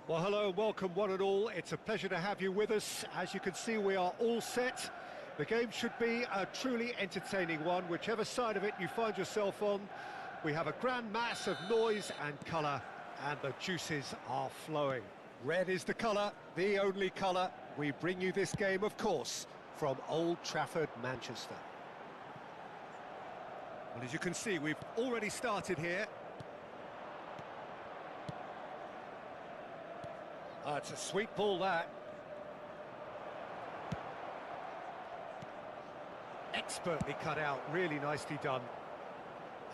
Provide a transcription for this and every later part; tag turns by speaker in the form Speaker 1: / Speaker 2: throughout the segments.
Speaker 1: Well, hello and welcome one and all. It's a pleasure to have you with us. As you can see, we are all set. The game should be a truly entertaining one, whichever side of it you find yourself on. We have a grand mass of noise and colour, and the juices are flowing. Red is the colour, the only colour. We bring you this game, of course, from Old Trafford, Manchester. Well, as you can see, we've already started here. It's a sweet ball, that. Expertly cut out, really nicely done.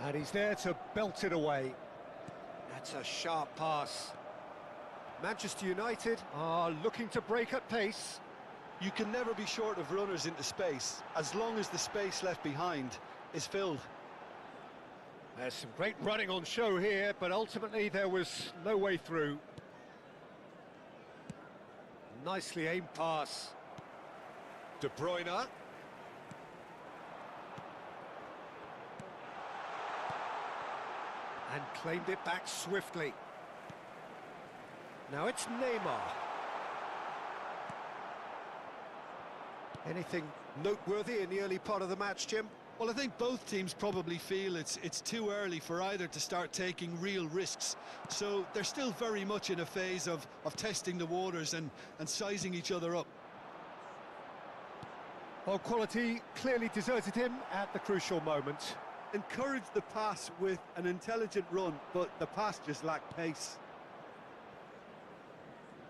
Speaker 1: And he's there to belt it away. That's a sharp pass. Manchester United are looking to break at pace.
Speaker 2: You can never be short of runners into space, as long as the space left behind is filled.
Speaker 1: There's some great running on show here, but ultimately there was no way through. Nicely aimed pass. De Bruyne. And claimed it back swiftly. Now it's Neymar. Anything noteworthy in the early part of the match, Jim?
Speaker 2: Well, I think both teams probably feel it's too early for either to start taking real risks. So they're still very much in a phase of testing the waters and sizing each other up.
Speaker 1: Well, quality clearly deserted him at the crucial moment.
Speaker 3: Encouraged the pass with an intelligent run, but the pass just lacked pace.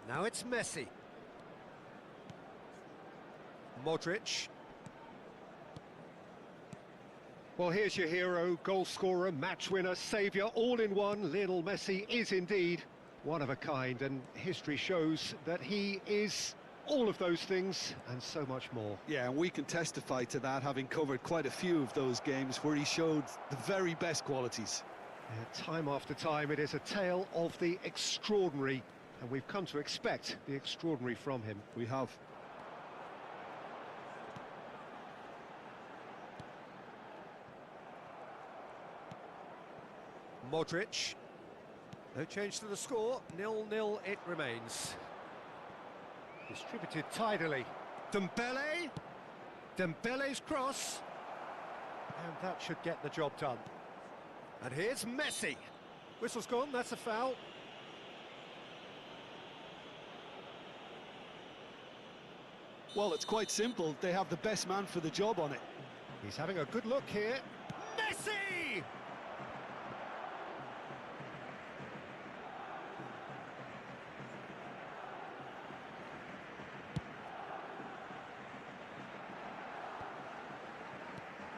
Speaker 1: Now it's Messi. Modric. Well, here's your hero, goal scorer, match winner, saviour, all in one. Lionel Messi is indeed one of a kind, and history shows that he is all of those things and so much more.
Speaker 2: Yeah, and we can testify to that, having covered quite a few of those games where he showed the very best qualities.
Speaker 1: Yeah, time after time, it is a tale of the extraordinary, and we've come to expect the extraordinary from him.
Speaker 2: We have.
Speaker 1: Modric. No change to the score, 0-0 it remains. Distributed tidily. Dembele. Dembele's cross. And that should get the job done. And here's Messi. Whistle's gone, that's a foul.
Speaker 2: Well, it's quite simple. They have the best man for the job on it.
Speaker 1: He's having a good look here. Messi!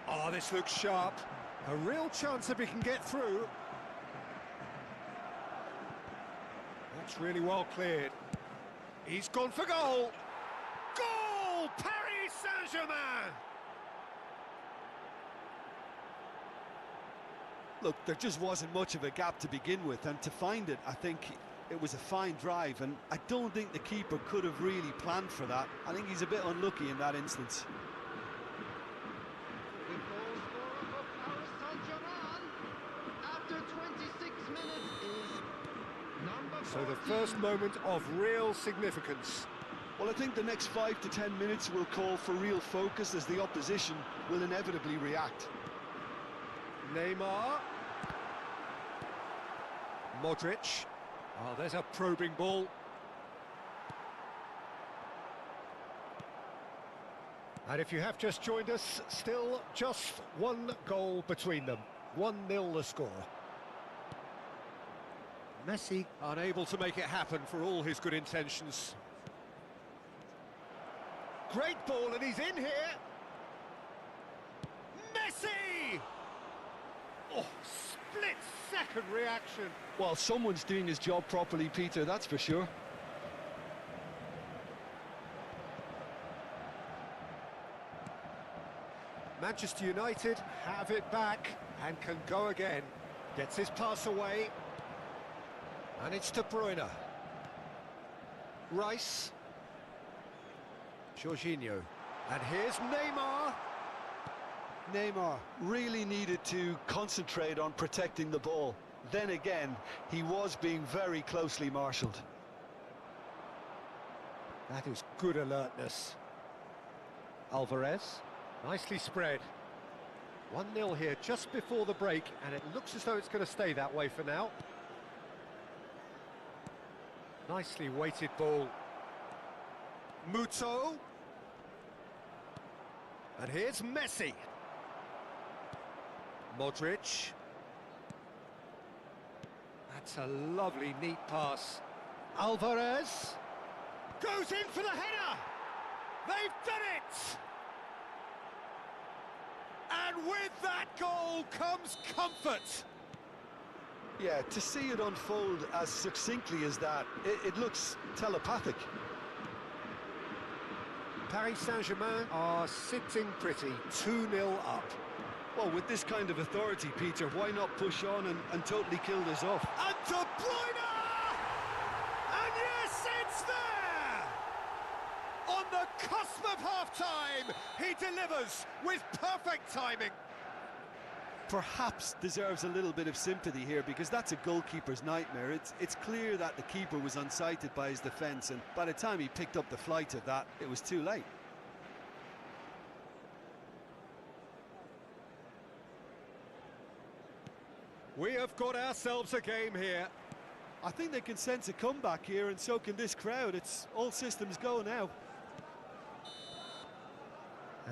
Speaker 1: Oh, this looks sharp. A real chance if he can get through. That's really well cleared. He's gone for goal. Goal! Paris Saint-Germain!
Speaker 2: Look, there just wasn't much of a gap to begin with, and to find it, I think it was a fine drive, and I don't think the keeper could have really planned for that. I think he's a bit unlucky in that instance.
Speaker 1: So the first moment of real significance.
Speaker 2: Well, I think the next 5 to 10 minutes will call for real focus, as the opposition will inevitably react.
Speaker 1: Neymar. Modric. Oh, there's a probing ball. And if you have just joined us, still just one goal between them. 1-0 the score. Messi unable to make it happen for all his good intentions. Great ball, and he's in here. Messi! Oh, split-second reaction.
Speaker 2: Well, someone's doing his job properly, Peter, that's for sure.
Speaker 1: Manchester United have it back and can go again. Gets his pass away. And it's De Bruyne. Rice. Jorginho. And here's Neymar.
Speaker 2: Neymar really needed to concentrate on protecting the ball. Then again, he was being very closely marshalled.
Speaker 1: That is good alertness. Alvarez, nicely spread. 1-0 here just before the break, and it looks as though it's going to stay that way for now. Nicely weighted ball. Muto. And here's Messi. Modric. That's a lovely, neat pass. Alvarez. Goes in for the header! They've done it! And with that goal comes comfort.
Speaker 2: Yeah, to see it unfold as succinctly as that, it looks telepathic.
Speaker 1: Paris Saint-Germain are sitting pretty, 2-0 up.
Speaker 2: Well, with this kind of authority, Peter, why not push on and totally kill this off?
Speaker 1: And De Bruyne! And yes, it's there! On the cusp of half-time, he delivers with perfect timing.
Speaker 2: Perhaps deserves a little bit of sympathy here, because that's a goalkeeper's nightmare. It's clear that the keeper was unsighted by his defence, and by the time he picked up the flight of that, it was too late.
Speaker 1: We have got ourselves a game here.
Speaker 2: I think they can sense a comeback here, and so can this crowd. It's all systems go now.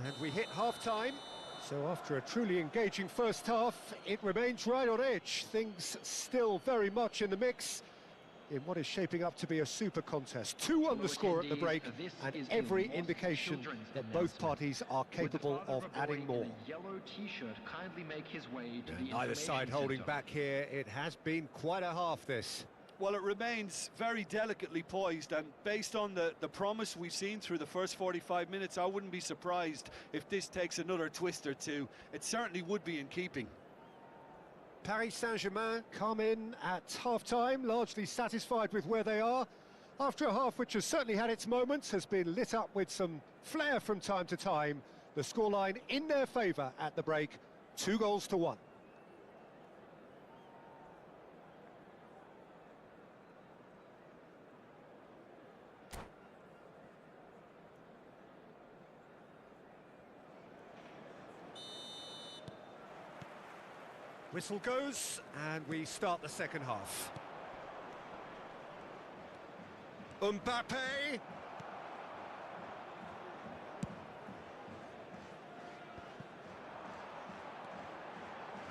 Speaker 1: And we hit half-time. So after a truly engaging first half, it remains right on edge. Things still very much in the mix in what is shaping up to be a super contest. 2-1 the score at the break, and every indication that both parties are capable of adding more. Neither side holding back here. It has been quite a half, this.
Speaker 2: Well, it remains very delicately poised, and based on the promise we've seen through the first 45 minutes, I wouldn't be surprised if this takes another twist or two. It certainly would be in keeping.
Speaker 1: Paris Saint-Germain come in at half-time, largely satisfied with where they are. After a half which has certainly had its moments, has been lit up with some flair from time to time. The scoreline in their favour at the break, 2-1. Whistle goes, and we start the second half. Mbappe.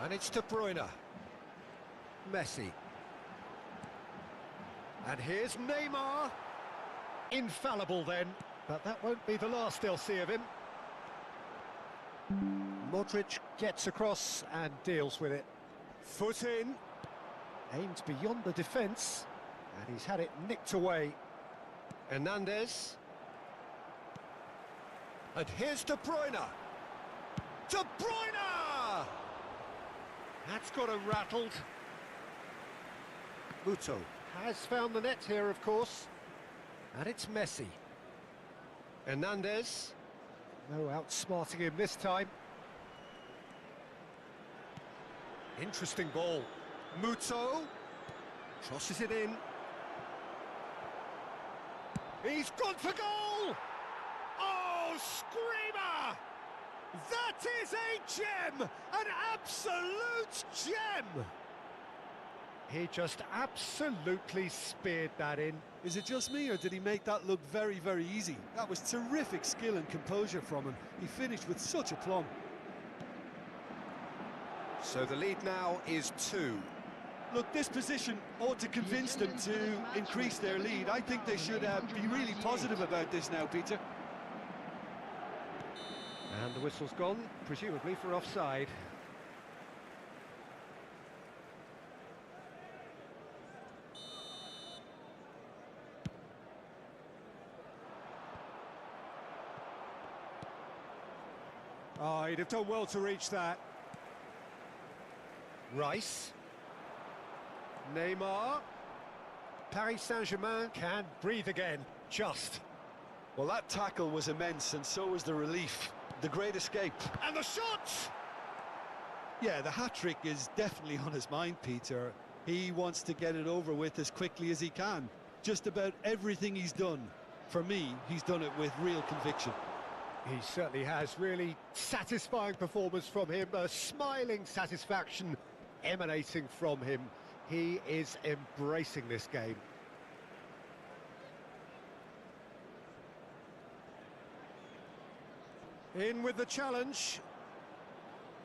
Speaker 1: And it's De Bruyne. Messi. And here's Neymar. Infallible then, but that won't be the last they'll see of him. Modric gets across and deals with it. Foot in, aimed beyond the defence, and he's had it nicked away. Hernandez. And here's De Bruyne. De Bruyne! That's got him rattled. Muto has found the net here, of course. And it's Messi. Hernandez. No outsmarting him this time. Interesting ball. Muto crosses it in. He's gone for goal! Oh, screamer! That is a gem! An absolute gem! He just absolutely speared that in.
Speaker 2: Is it just me, or did he make that look very, very easy? That was terrific skill and composure from him. He finished with such aplomb.
Speaker 1: So the lead now is 2.
Speaker 2: Look, this position ought to convince them to increase their lead. I think they should be really positive about this now, Peter.
Speaker 1: And the whistle's gone, presumably for offside. Oh, he'd have done well to reach that. Rice. Neymar. Paris Saint-Germain can breathe again, just.
Speaker 2: Well, that tackle was immense, and so was the relief. The great escape.
Speaker 1: And the shot!
Speaker 2: Yeah, the hat-trick is definitely on his mind, Peter. He wants to get it over with as quickly as he can. Just about everything he's done For me, he's done it with real conviction.
Speaker 1: He certainly has. Really satisfying performance from him, a smiling satisfaction emanating from him. He is embracing this game. In with the challenge.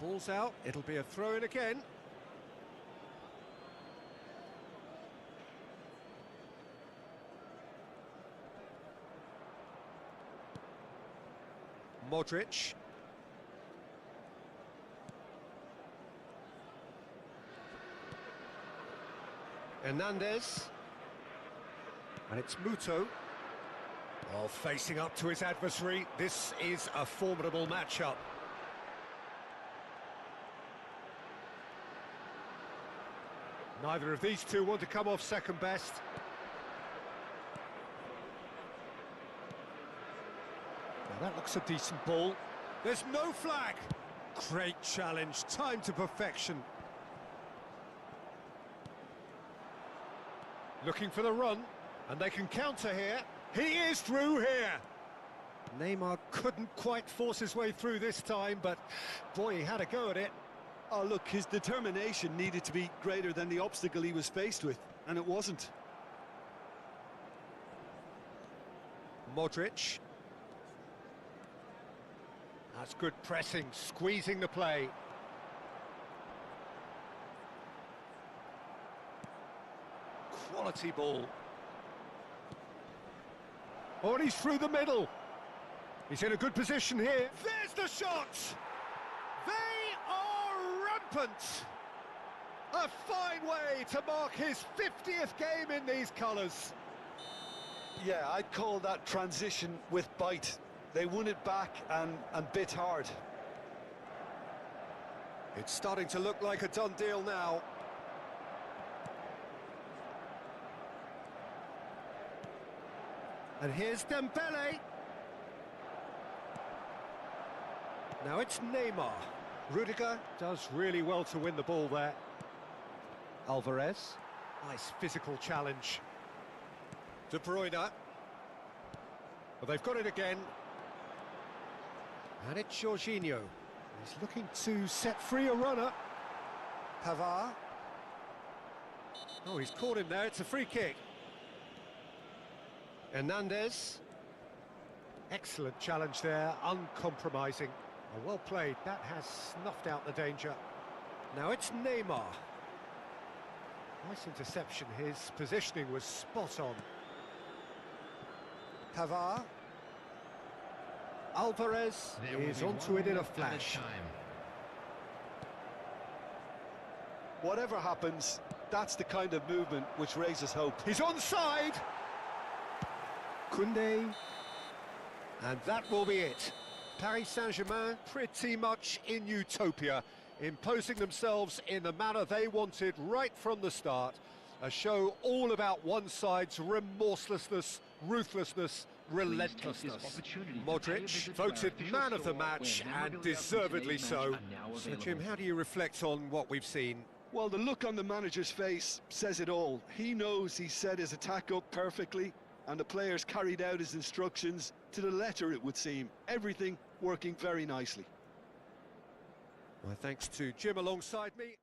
Speaker 1: Ball's out, it'll be a throw-in again. Modric. Hernandez. And it's Muto. Well, facing up to his adversary, this is a formidable matchup. Neither of these two want to come off second best. Now that looks a decent ball. There's no flag. Great challenge, timed to perfection. Looking for the run, and they can counter here. He is through here. Neymar couldn't quite force his way through this time, but boy, he had a go at it.
Speaker 2: Oh, look, his determination needed to be greater than the obstacle he was faced with, and it wasn't.
Speaker 1: Modric. That's good pressing, squeezing the play. Quality ball. Oh, and he's through the middle. He's in a good position here. There's the shot! They are rampant! A fine way to mark his 50th game in these colours.
Speaker 2: Yeah, I'd call that transition with bite. They won it back and bit hard.
Speaker 1: It's starting to look like a done deal now. And here's Dembele. Now it's Neymar. Rudiger does really well to win the ball there. Alvarez. Nice physical challenge. De Bruyne. Well, they've got it again. And it's Jorginho. He's looking to set free a runner. Pavard. Oh, he's caught him there. It's a free kick. Hernandez. Excellent challenge there, uncompromising. Oh, well played, that has snuffed out the danger. Now it's Neymar. Nice interception, his positioning was spot on. Pavard. Alvarez is onto it in a flash.
Speaker 2: Whatever happens, that's the kind of movement which raises hope.
Speaker 1: He's onside! Koundé. And that will be it. Paris Saint-Germain pretty much in utopia, imposing themselves in the manner they wanted right from the start. A show all about one side's remorselessness, ruthlessness, relentlessness. Modric voted man of the match, and deservedly so. So, Jim, how do you reflect on what we've seen?
Speaker 2: Well, the look on the manager's face says it all. He knows he set his attack up perfectly, and the players carried out his instructions to the letter, it would seem. Everything working very nicely.
Speaker 1: Well, thanks to Jim alongside me.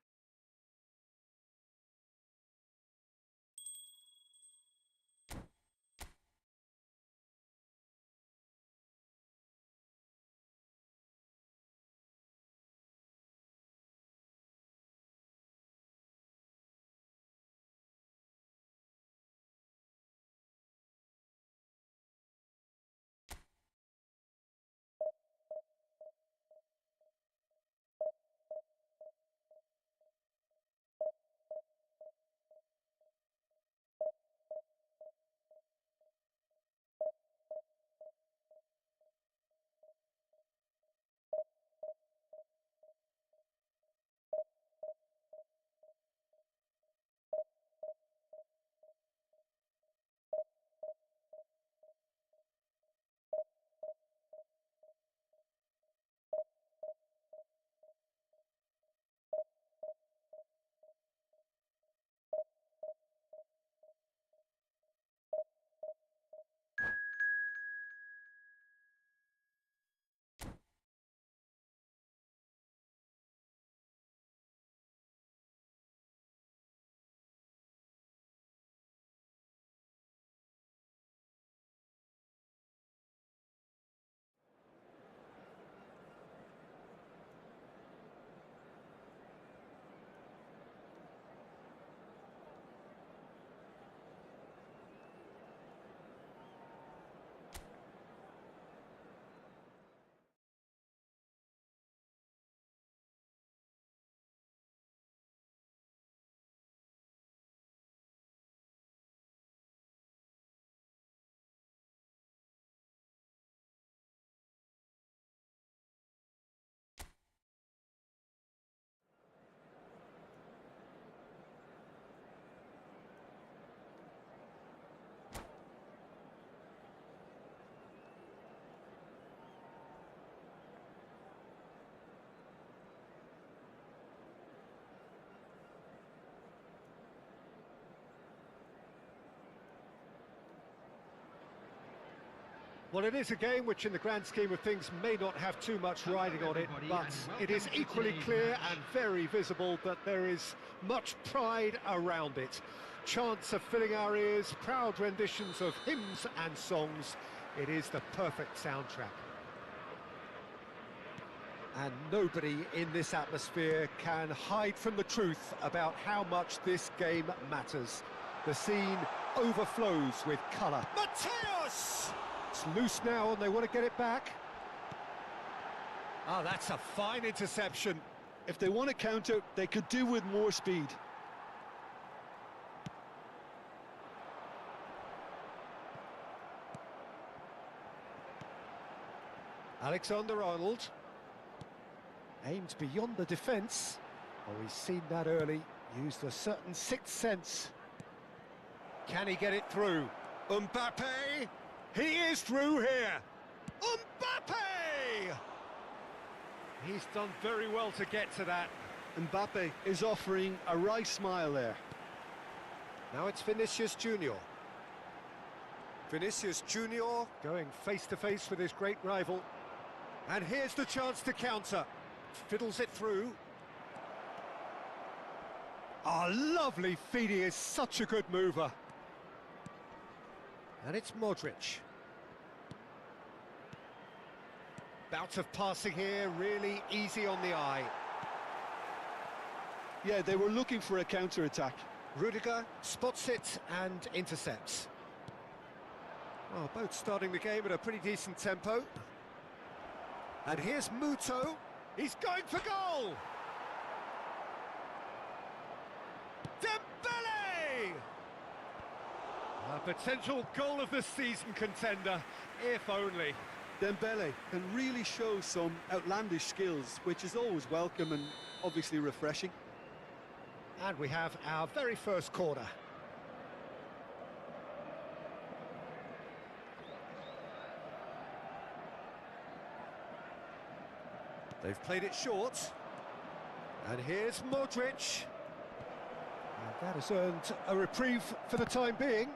Speaker 1: Well, it is a game which in the grand scheme of things may not have too much riding on it, but it is equally clear and very visible that there is much pride around it. Chants are filling our ears, proud renditions of hymns and songs. It is the perfect soundtrack. And nobody in this atmosphere can hide from the truth about how much this game matters. The scene overflows with colour. Mateus! It's loose now and they want to get it back. Oh, that's a fine interception.
Speaker 2: If they want to counter, they could do with more speed.
Speaker 1: Alexander-Arnold. Aimed beyond the defence. Oh, he's seen that early. Used a certain sixth sense. Can he get it through? Mbappe! He is through here! Mbappe! He's done very well to get to that.
Speaker 2: Mbappe is offering a right smile there.
Speaker 1: Now it's Vinicius Junior. Vinicius Junior going face-to-face with his great rival. And here's the chance to counter. Fiddles it through. Oh, lovely feed. He is such a good mover. And it's Modric. Bout of passing here, really easy on the eye.
Speaker 2: Yeah, they were looking for a counter-attack.
Speaker 1: Rudiger spots it and intercepts. Well, both starting the game at a pretty decent tempo. And here's Muto. He's going for goal! Dembele! A potential goal of the season contender, if only.
Speaker 2: Dembele can really show some outlandish skills, which is always welcome and obviously refreshing.
Speaker 1: And we have our very first corner. They've played it short. And here's Modric. And that has earned a reprieve for the time being.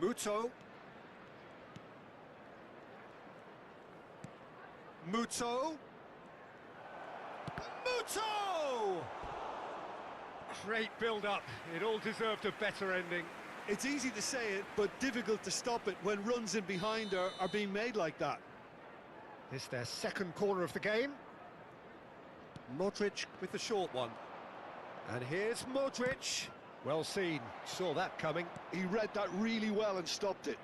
Speaker 1: Muto. Muto. Muto! Great build-up. It all deserved a better ending.
Speaker 2: It's easy to say it, but difficult to stop it when runs in behind are being made like that.
Speaker 1: It's their second corner of the game. Modric with the short one. And here's Modric. Well seen, saw that coming.
Speaker 2: He read that really well and stopped it.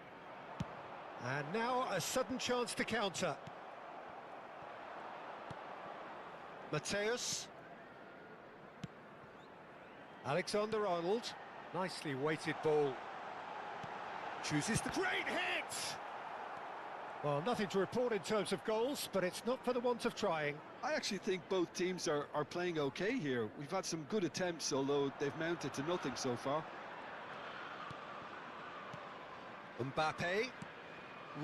Speaker 1: And now a sudden chance to counter. Mateus. Alexander-Arnold. Nicely weighted ball. Chooses the great hit! Well, nothing to report in terms of goals, but it's not for the want of trying.
Speaker 2: I actually think both teams are playing okay here. We've had some good attempts, although they've mounted to nothing so far.
Speaker 1: Mbappe.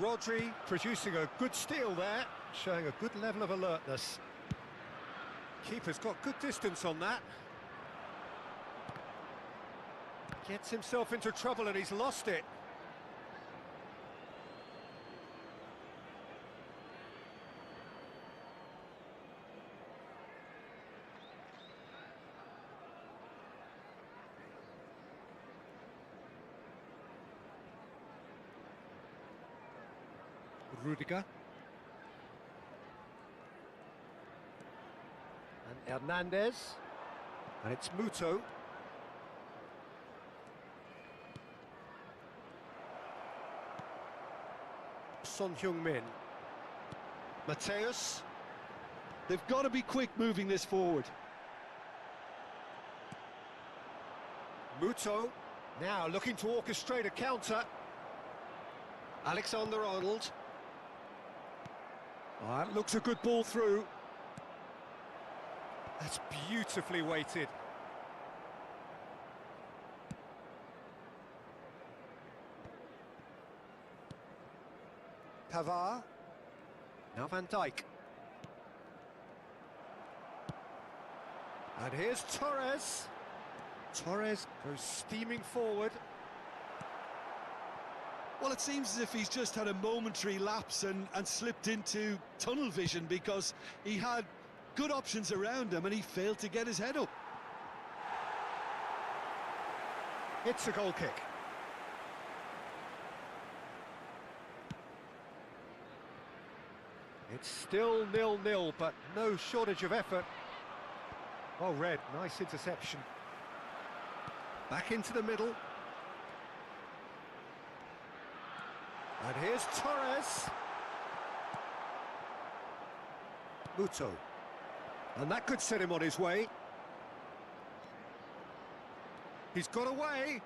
Speaker 1: Rodri producing a good steal there, showing a good level of alertness. Keeper's got good distance on that. Gets himself into trouble and he's lost it. Rudiger. And Hernandez. And it's Muto. Son Heung-min. Mateus.
Speaker 2: They've got to be quick moving this forward.
Speaker 1: Muto. Now looking to orchestrate a counter. Alexander-Arnold. Oh, that looks a good ball through. That's beautifully weighted. Pavard. Now Van Dijk. And here's Torres. Torres goes steaming forward.
Speaker 2: Well, it seems as if he's just had a momentary lapse and slipped into tunnel vision, because he had good options around him and he failed to get his head up.
Speaker 1: It's a goal kick. It's still 0-0, but no shortage of effort. Oh, Red, nice interception. Back into the middle. And here's Torres. Muto. And that could set him on his way. He's got away.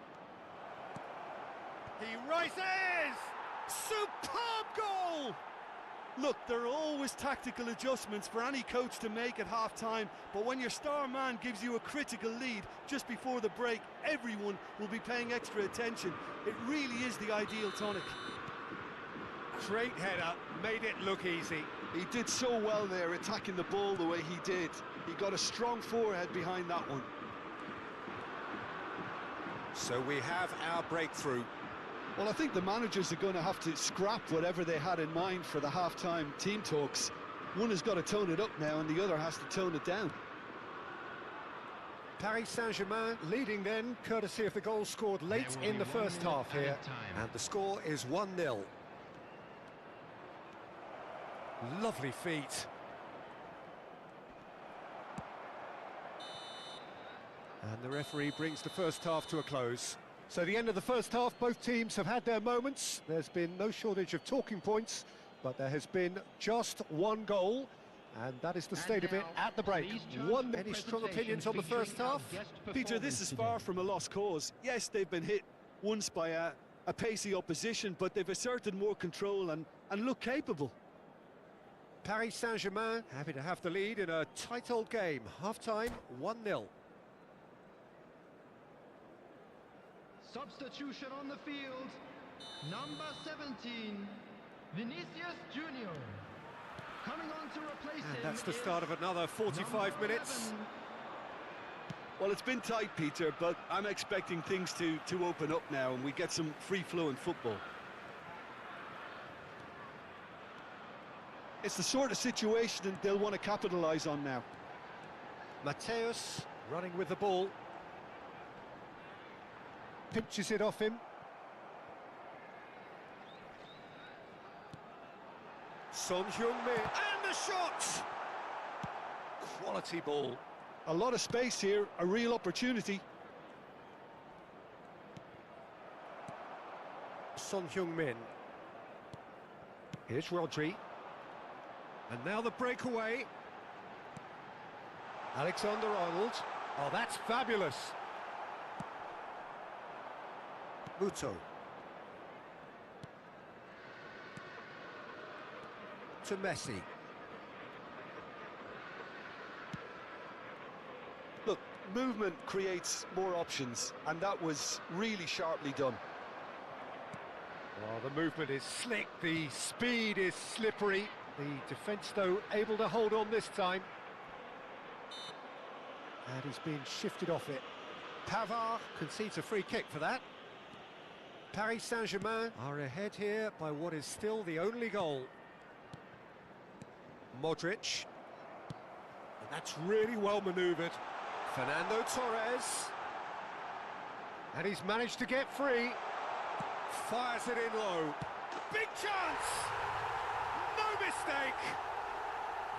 Speaker 1: He rises! Superb goal!
Speaker 2: Look, there are always tactical adjustments for any coach to make at half-time, but when your star man gives you a critical lead just before the break, everyone will be paying extra attention. It really is the ideal tonic.
Speaker 1: Great header, made it look easy.
Speaker 2: He did so well there, attacking the ball the way he did. He got a strong forehead behind that one.
Speaker 1: So we have our breakthrough.
Speaker 2: Well, I think the managers are going to have to scrap whatever they had in mind for the half-time team talks. One has got to tone it up now and the other has to tone it down.
Speaker 1: Paris Saint-Germain leading then, courtesy of the goal scored late in the first half here. And the score is 1-0. Lovely feet. And the referee brings the first half to a close. So the end of the first half, both teams have had their moments. There's been no shortage of talking points, but there has been just one goal, and that is the state of it at the break. Any strong opinions on the first half?
Speaker 2: Peter, this is far from a lost cause. Yes, they've been hit once by a pacey opposition, but they've asserted more control and look capable.
Speaker 1: Paris Saint-Germain happy to have the lead in a tight old game. Half-time, 1-0.
Speaker 4: Substitution on the field, number 17, Vinicius Junior. Coming on to replace him.
Speaker 1: And that's the start of another 45 minutes.
Speaker 2: Well, it's been tight, Peter, but I'm expecting things to open up now and we get some free-flowing football. It's the sort of situation they'll want to capitalise on now.
Speaker 1: Mateus running with the ball. Pinches it off him. Son Heung-min, and the shot! Quality ball.
Speaker 2: A lot of space here, a real opportunity.
Speaker 1: Son Heung-min. Here's Rodri. And now the breakaway. Alexander-Arnold. Oh, that's fabulous. Muto. To Messi.
Speaker 2: Look, movement creates more options, and that was really sharply done.
Speaker 1: Well, the movement is slick, the speed is slippery. The defence, though, able to hold on this time. And he's being shifted off it. Pavard concedes a free kick for that. Paris Saint-Germain are ahead here by what is still the only goal. Modric. And that's really well manoeuvred. Fernando Torres. And he's managed to get free. Fires it in low. Big chance! No mistake!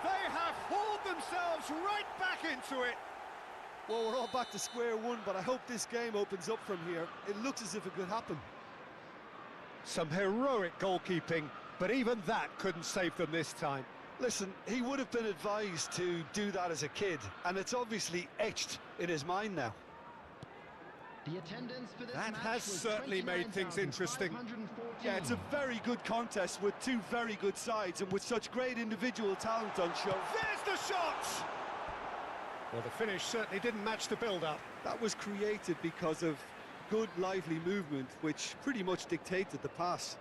Speaker 1: They have hauled themselves right back into it.
Speaker 2: Well, we're all back to square one, but I hope this game opens up from here. It looks as if it could happen.
Speaker 1: Some heroic goalkeeping, but even that couldn't save them this time.
Speaker 2: Listen, he would have been advised to do that as a kid, and it's obviously etched in his mind now.
Speaker 4: The attendance for this
Speaker 1: That
Speaker 4: match
Speaker 1: has
Speaker 4: was
Speaker 1: certainly made things interesting.
Speaker 2: Yeah, it's a very good contest with two very good sides and with such great individual talent on show.
Speaker 1: There's the shot! Well, the finish certainly didn't match the build-up.
Speaker 2: That was created because of good, lively movement, which pretty much dictated the pass.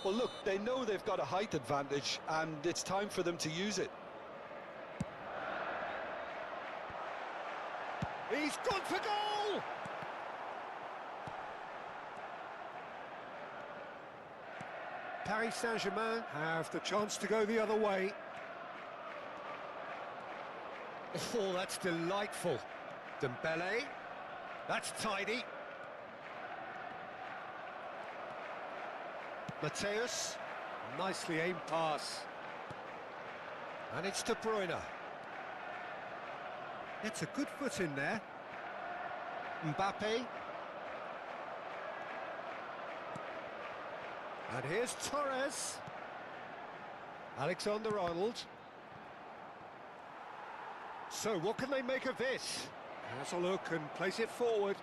Speaker 2: Well, look, they know they've got a height advantage, and it's time for them to use it.
Speaker 1: He's gone for goal! Paris Saint-Germain have the chance to go the other way. Oh, that's delightful. Dembele. That's tidy. Mateus. Nicely aimed pass. And it's De Bruyne. It's a good foot in there. Mbappe. And here's Torres. Alexander-Arnold. So what can they make of this? Has a look and place it forward.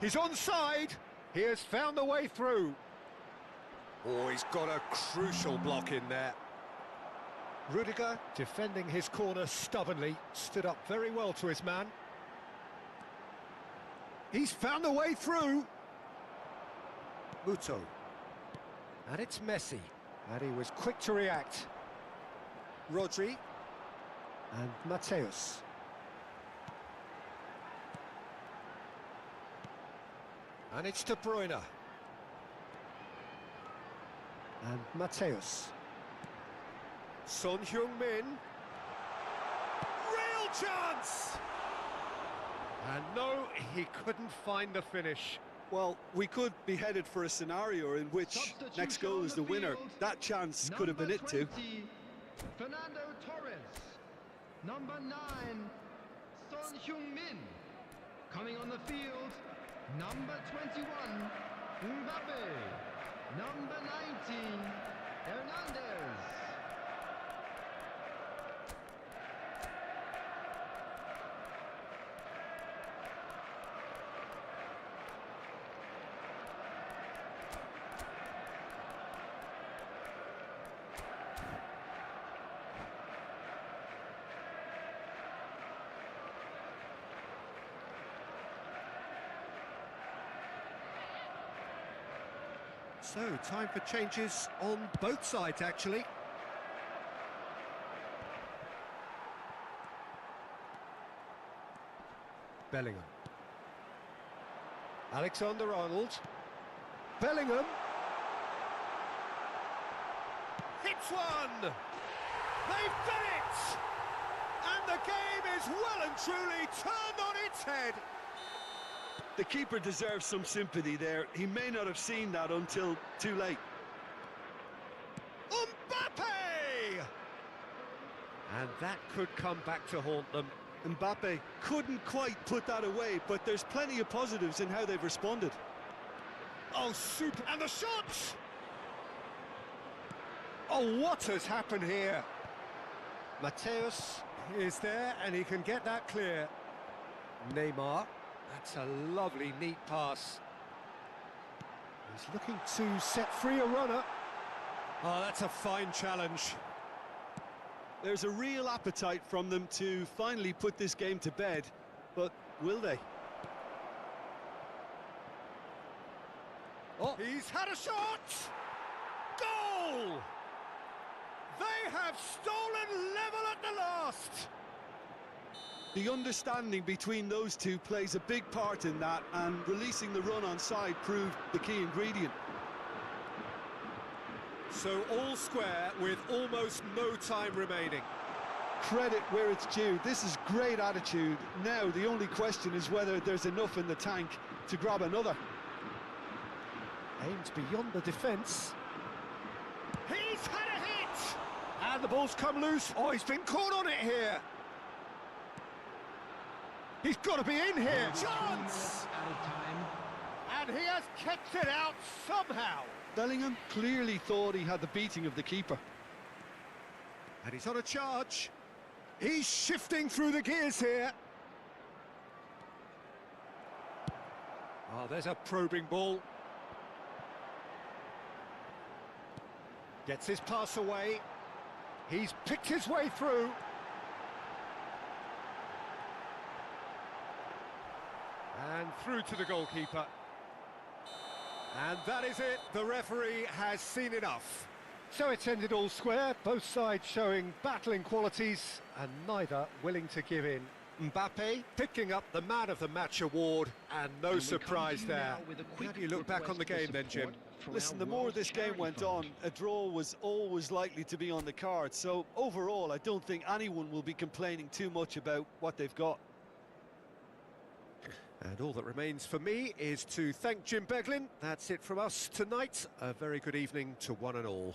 Speaker 1: He's onside. He has found the way through. Oh, he's got a crucial block in there. Rudiger, defending his corner stubbornly, stood up very well to his man. He's found the way through. Muto. And it's Messi. And he was quick to react. Rodri. And Mateus. And it's De Bruyne. And Mateus. Son Heung-min. Real chance! And no, he couldn't find the finish.
Speaker 3: Well, we could be headed for a scenario in which next goal is the winner. That chance could have been it too.
Speaker 4: 20, Fernando Torres. Number 9, Son Heung-min. Coming on the field, number 21, Mbappe. Number 19, Hernandez.
Speaker 1: So, time for changes on both sides, actually. Bellingham. Alexander-Arnold. Bellingham. Hits one! They've done it! And the game is well and truly turned on its head.
Speaker 2: The keeper deserves some sympathy there. He may not have seen that until too late.
Speaker 1: Mbappe! And that could come back to haunt them.
Speaker 3: Mbappe couldn't quite put that away, but there's plenty of positives in how they've responded.
Speaker 1: Oh, super! And the shots! Oh, what has happened here? Mateus is there, and he can get that clear. Neymar. That's a lovely, neat pass. He's looking to set free a runner. Oh, that's a fine challenge.
Speaker 3: There's a real appetite from them to finally put this game to bed, but will they?
Speaker 1: Oh, he's had a shot! Goal! They have stolen level at the last!
Speaker 3: The understanding between those two plays a big part in that, and releasing the run on side proved the key ingredient.
Speaker 1: So all square with almost no time remaining.
Speaker 3: Credit where it's due. This is great attitude. Now the only question is whether there's enough in the tank to grab another.
Speaker 1: Aimed beyond the defence. He's had a hit! And the ball's come loose. Oh, he's been caught on it here. He's got to be in here. Chance!
Speaker 4: Out of time.
Speaker 1: And he has kept it out somehow.
Speaker 3: Bellingham clearly thought he had the beating of the keeper.
Speaker 1: And he's on a charge. He's shifting through the gears here. Oh, there's a probing ball. Gets his pass away. He's picked his way through. And through to the goalkeeper. And that is it. The referee has seen enough. So it's ended all square, both sides showing battling qualities and neither willing to give in. Mbappe picking up the Man of the Match award, and no surprise there. How do you look back on the game then, Jim?
Speaker 2: Listen, the more this game went on, a draw was always likely to be on the card. So overall, I don't think anyone will be complaining too much about what they've got.
Speaker 1: And all that remains for me is to thank Jim Beglin. That's it from us tonight. A very good evening to one and all.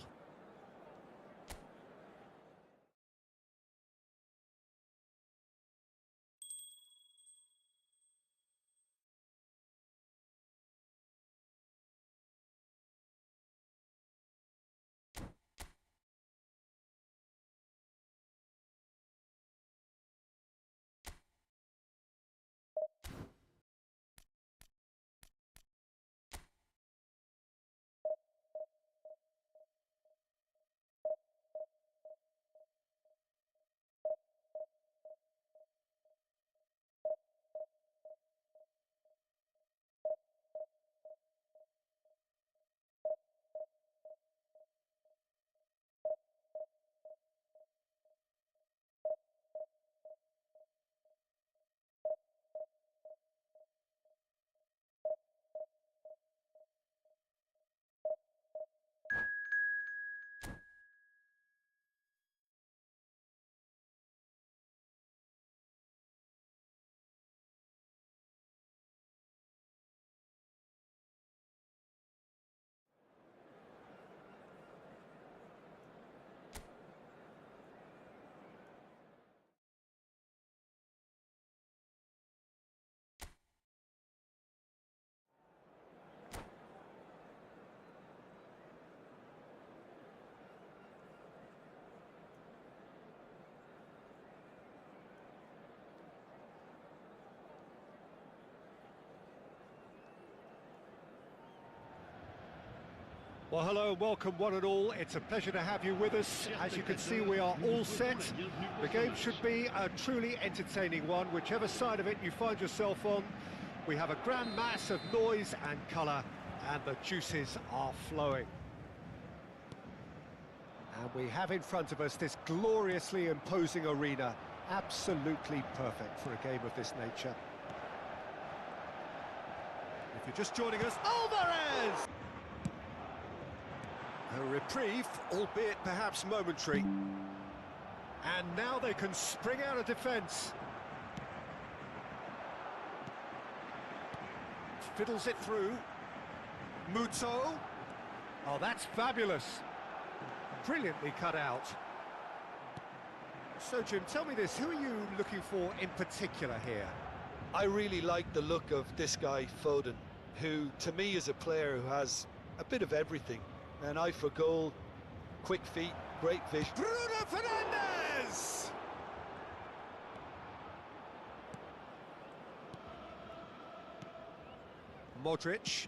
Speaker 1: Well, hello and welcome one and all. It's a pleasure to have you with us. As you can see, we are all set. The game should be a truly entertaining one, whichever side of it you find yourself on. We have a grand mass of noise and colour, and the juices are flowing. And we have in front of us this gloriously imposing arena, absolutely perfect for a game of this nature. If you're just joining us, Alvarez! A reprieve, albeit perhaps momentary. And now they can spring out of defence. Fiddles it through. Muto. Oh, that's fabulous. Brilliantly cut out. So, Jim, tell me this, who are you looking for in particular here?
Speaker 2: I really like the look of this guy, Foden, who, to me, is a player who has a bit of everything. An eye for goal, quick feet, great vision.
Speaker 1: Bruno Fernandes! Modric.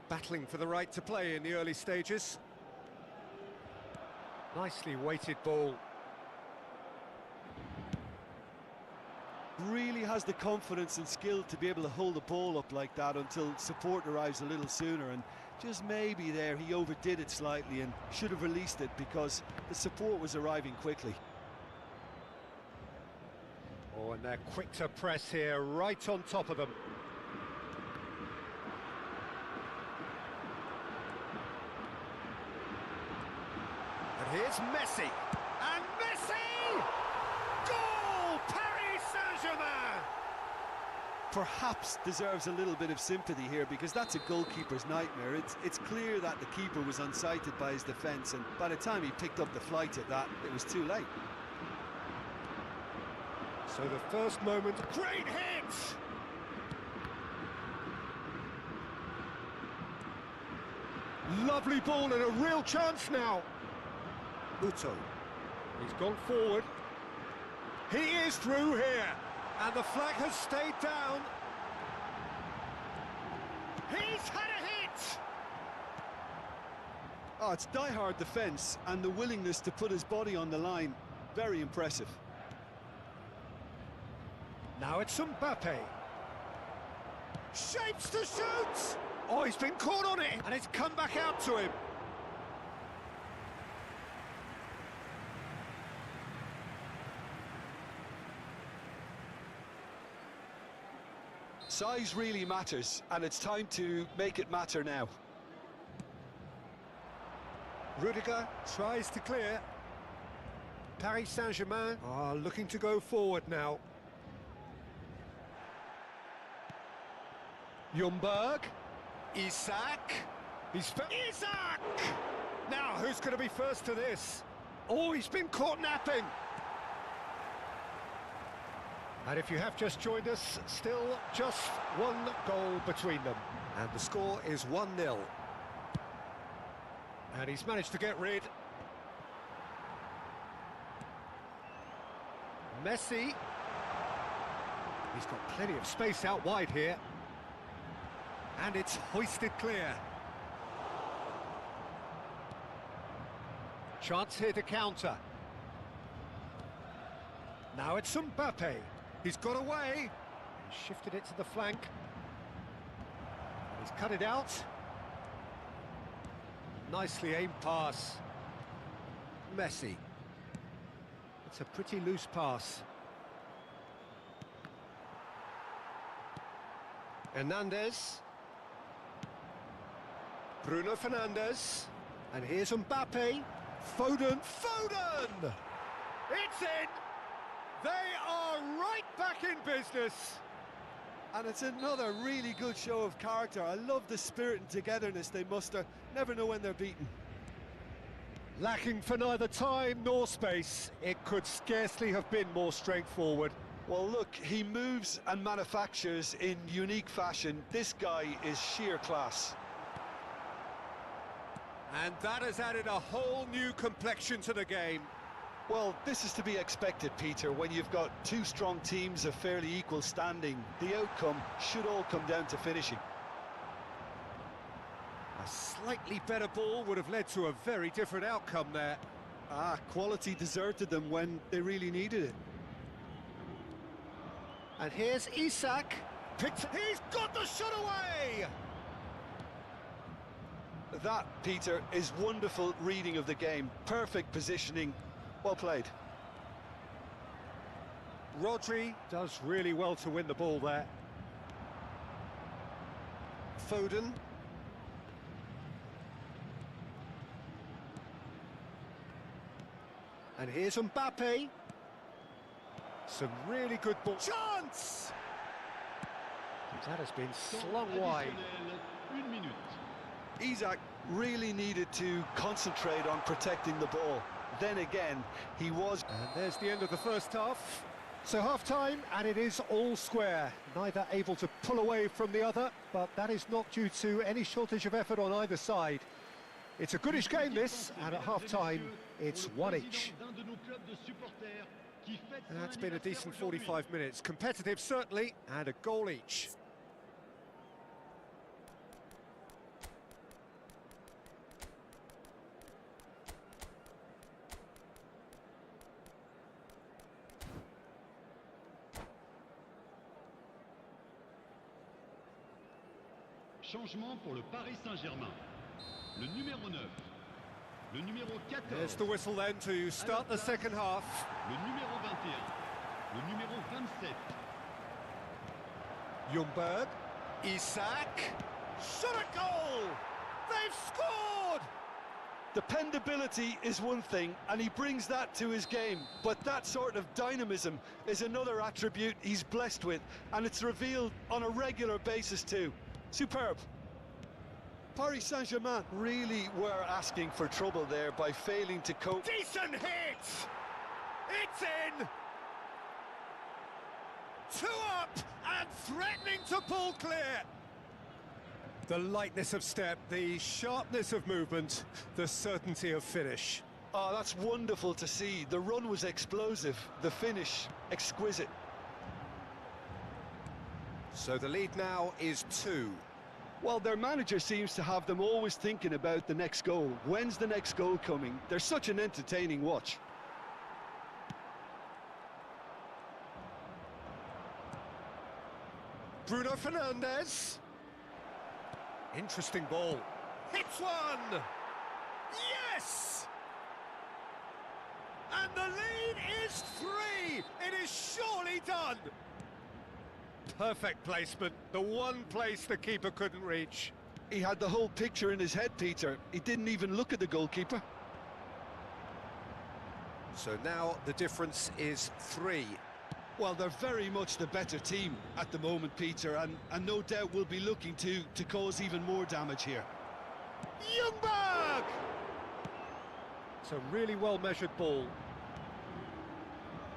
Speaker 1: Battling for the right to play in the early stages. Nicely weighted ball.
Speaker 2: Really has the confidence and skill to be able to hold the ball up like that until support arrives a little sooner, and just maybe there he overdid it slightly and should have released it because the support was arriving quickly.
Speaker 1: Oh, and they're quick to press here, right on top of them. And here's Messi. And Messi! Goal! Paris Saint-Germain!
Speaker 2: Perhaps deserves a little bit of sympathy here because that's a goalkeeper's nightmare. It's clear that the keeper was unsighted by his defence, and by the time he picked up the flight of that, it was too late.
Speaker 1: So the first moment, great hit! Lovely ball and a real chance now. Muto, he's gone forward. He is through here, and the flag has stayed down. He's had a hit!
Speaker 2: Oh, it's die-hard defence and the willingness to put his body on the line. Very impressive.
Speaker 1: Now it's Mbappe. Shapes to shoot! Oh, he's been caught on it, and it's come back out to him.
Speaker 2: Size really matters, and it's time to make it matter now.
Speaker 1: Rudiger tries to clear. Paris Saint-Germain are looking to go forward now. Ljungberg. Isak. Isak! Now, who's going to be first to this? Oh, he's been caught napping. And if you have just joined us, still just one goal between them. And the score is 1-0. And he's managed to get rid. Messi. He's got plenty of space out wide here. And it's hoisted clear. Chance here to counter. Now it's Mbappe. He's got away. He's shifted it to the flank. He's cut it out. Nicely aimed pass. Messi. It's a pretty loose pass. Hernandez. Bruno Fernandes. And here's Mbappe. Foden. Foden! It's in! They are right back in business.
Speaker 2: And it's another really good show of character. I love the spirit and togetherness they muster. Never know when they're beaten.
Speaker 1: Lacking for neither time nor space. It could scarcely have been more straightforward.
Speaker 2: Well, look, he moves and manufactures in unique fashion. This guy is sheer class.
Speaker 1: And that has added a whole new complexion to the game.
Speaker 2: Well, this is to be expected, Peter. When you've got two strong teams of fairly equal standing, the outcome should all come down to finishing.
Speaker 1: A slightly better ball would have led to a very different outcome there.
Speaker 2: Quality deserted them when they really needed it.
Speaker 1: And here's Isak. He's got the shot away!
Speaker 2: That, Peter, is wonderful reading of the game. Perfect positioning. Well played.
Speaker 1: Rodri does really well to win the ball there. Foden. And here's Mbappe. Some really good ball. Chance! That has been slung wide.
Speaker 2: Isak really needed to concentrate on protecting the ball. Then again, he was...
Speaker 1: And there's the end of the first half. So half-time, and it is all square. Neither able to pull away from the other, but that is not due to any shortage of effort on either side. It's a goodish game, this, and at half-time, it's one each. That's been a decent 45 minutes. Competitive, certainly, and a goal each.
Speaker 5: Changement pour le Paris Saint-Germain. Le numéro 9. Le numéro 14.
Speaker 1: There's the whistle then to start the second half.
Speaker 5: Le numéro 21. Le numéro 27.
Speaker 1: Ljungberg. Isak. Shot a goal! They've scored!
Speaker 2: Dependability is one thing, and he brings that to his game. But that sort of dynamism is another attribute he's blessed with, and it's revealed on a regular basis too. Superb. Paris Saint-Germain really were asking for trouble there by failing to cope.
Speaker 1: Decent hit! It's in! 2 up and threatening to pull clear. The lightness of step, the sharpness of movement, the certainty of finish.
Speaker 2: Oh, that's wonderful to see. The run was explosive, the finish exquisite.
Speaker 1: So the lead now is 2.
Speaker 2: Well, their manager seems to have them always thinking about the next goal. When's the next goal coming? They're such an entertaining watch.
Speaker 1: Bruno Fernandes. Interesting ball. Hits one! Yes! And the lead is 3! It is surely done! Perfect placement, the one place the keeper couldn't reach.
Speaker 3: He had the whole picture in his head, Peter. He didn't even look at the goalkeeper.
Speaker 1: So now the difference is 3.
Speaker 3: Well, they're very much the better team at the moment, Peter, and no doubt will be looking to cause even more damage here.
Speaker 1: Ljungberg! It's a really well-measured ball.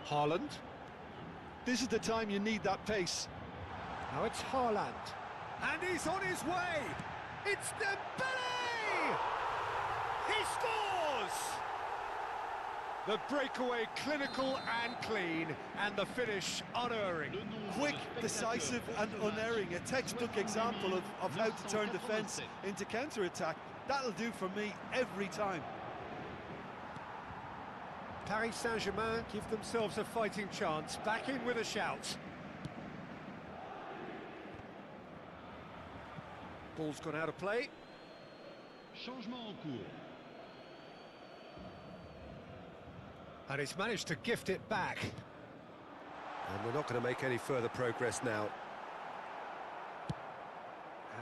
Speaker 1: Haaland.
Speaker 3: This is the time you need that pace.
Speaker 1: Now it's Haaland. And he's on his way! It's Dembele! He scores! The breakaway clinical and clean, and the finish unerring.
Speaker 2: Quick, decisive and unerring. A textbook example of how to turn defence into counter-attack. That'll do for me every time.
Speaker 1: Paris Saint-Germain give themselves a fighting chance, back in with a shout. Ball's gone out of play.
Speaker 5: Changement en cours.
Speaker 1: And he's managed to gift it back. And we're not going to make any further progress now.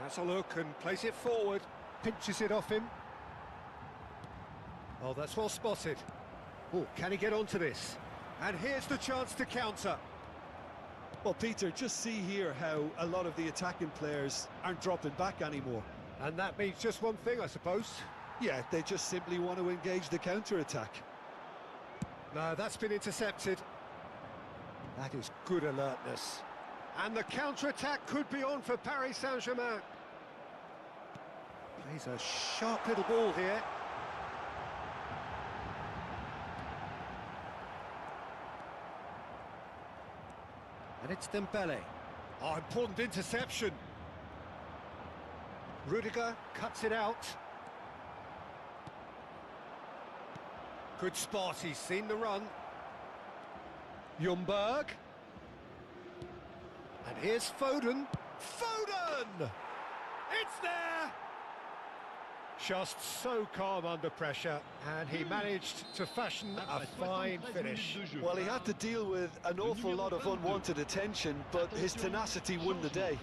Speaker 1: Has a look and plays it forward. Pinches it off him. Oh, that's well spotted. Oh, can he get onto this? And here's the chance to counter.
Speaker 2: Well, Peter, just see here how a lot of the attacking players aren't dropping back anymore.
Speaker 1: And that means just one thing, I suppose.
Speaker 2: Yeah, they just simply want to engage the counter-attack.
Speaker 1: No, that's been intercepted. That is good alertness. And the counter-attack could be on for Paris Saint-Germain. Plays a sharp little ball here. And it's Dembele. Oh, important interception. Rudiger cuts it out. Good spot, he's seen the run. Ljungberg. And here's Foden. Foden! It's there! Just so calm under pressure, and he managed to fashion a fine finish.
Speaker 2: Well, he had to deal with an awful lot of unwanted attention, but his tenacity won the day.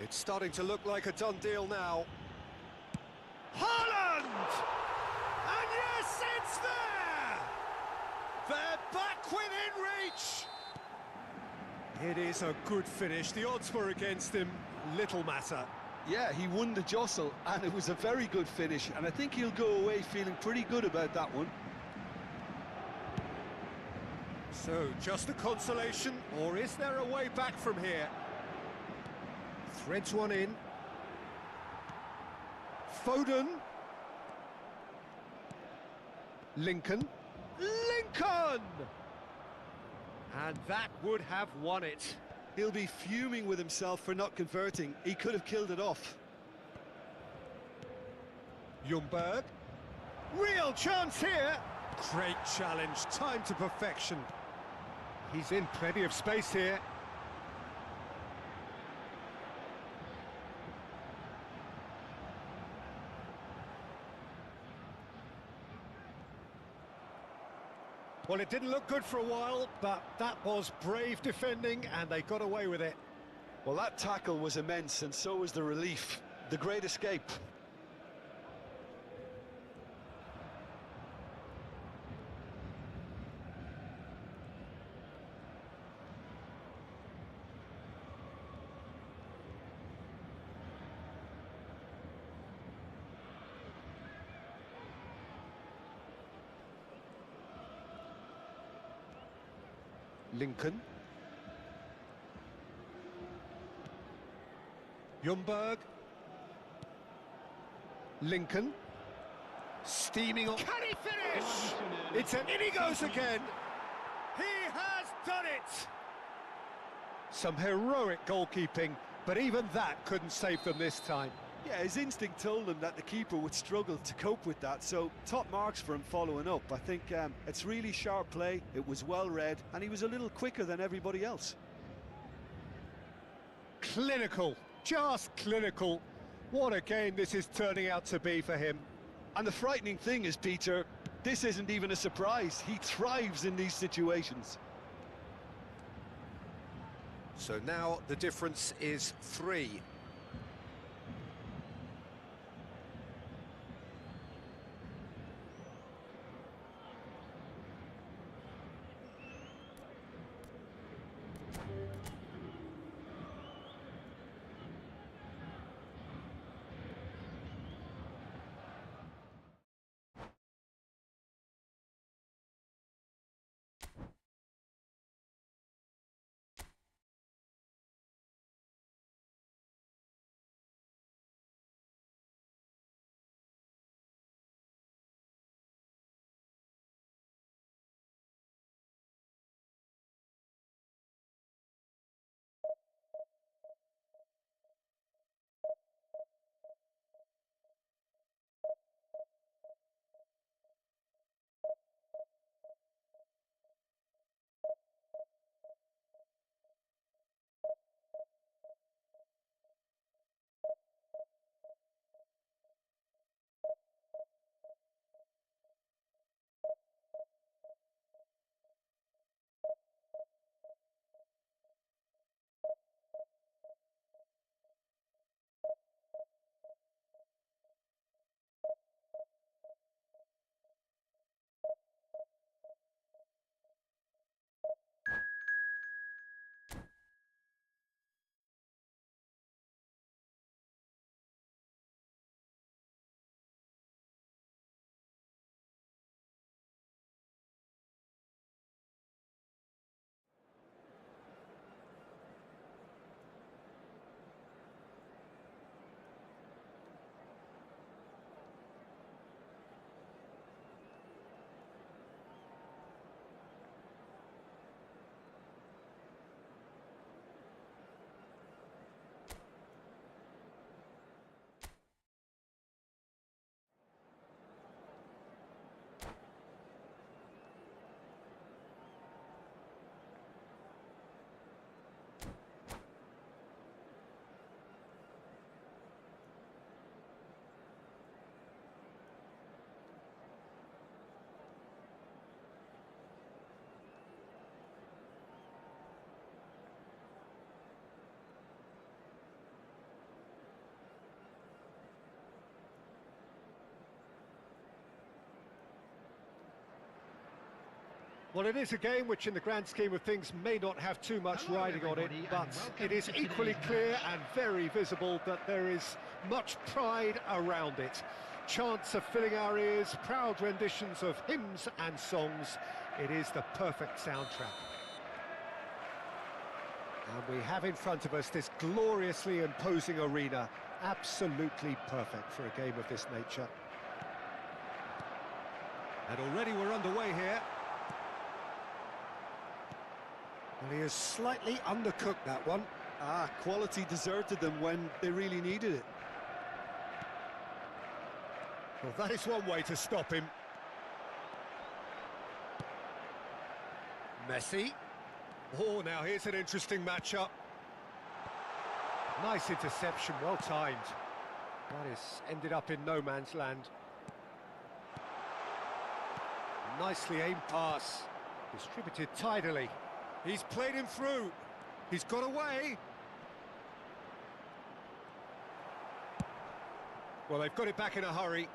Speaker 1: It's starting to look like a done deal now. Haaland! And yes, it's there! They're back within reach! It is a good finish. The odds were against him. Little matter.
Speaker 2: Yeah, he won the jostle, and it was a very good finish, and I think he'll go away feeling pretty good about that one.
Speaker 1: So, just a consolation, or is there a way back from here? Threads one in. Foden. Lincoln. Lincoln! And that would have won it.
Speaker 2: He'll be fuming with himself for not converting. He could have killed it off.
Speaker 1: Ljungberg. Real chance here. Great challenge, time to perfection. He's in plenty of space here. Well, it didn't look good for a while, but that was brave defending, and they got away with it.
Speaker 2: Well, that tackle was immense, and so was the relief. The great escape.
Speaker 1: Lincoln. Ljungberg. Lincoln. Steaming on. Can he finish? It's an... In he goes again. He has done it. Some heroic goalkeeping, but even that couldn't save them this time.
Speaker 2: Yeah, his instinct told him that the keeper would struggle to cope with that, so top marks for him following up. I think it's really sharp play, it was well read, and he was a little quicker than everybody else.
Speaker 1: Clinical, just clinical. What a game this is turning out to be for him.
Speaker 2: And the frightening thing is, Peter, this isn't even a surprise. He thrives in these situations.
Speaker 1: So now the difference is 3. Well, it is a game which in the grand scheme of things may not have too much
Speaker 4: Hello,
Speaker 1: riding on it,
Speaker 4: everybody,
Speaker 1: but
Speaker 4: and welcome
Speaker 1: it is
Speaker 4: to
Speaker 1: equally
Speaker 4: today's
Speaker 1: clear
Speaker 4: match.
Speaker 1: and very visible that there is much pride around it. Chants are filling our ears, proud renditions of hymns and songs. It is the perfect soundtrack. And we have in front of us this gloriously imposing arena, absolutely perfect for a game of this nature. And already we're underway here. Well, he has slightly undercooked that one.
Speaker 2: Quality deserted them when they really needed it.
Speaker 1: Well, that is one way to stop him. Messi. Oh, now here's an interesting matchup. Nice interception, well timed. That is ended up in no man's land. Nicely aimed pass. Distributed tidily. He's played him through. He's got away. Well, they've got it back in a hurry.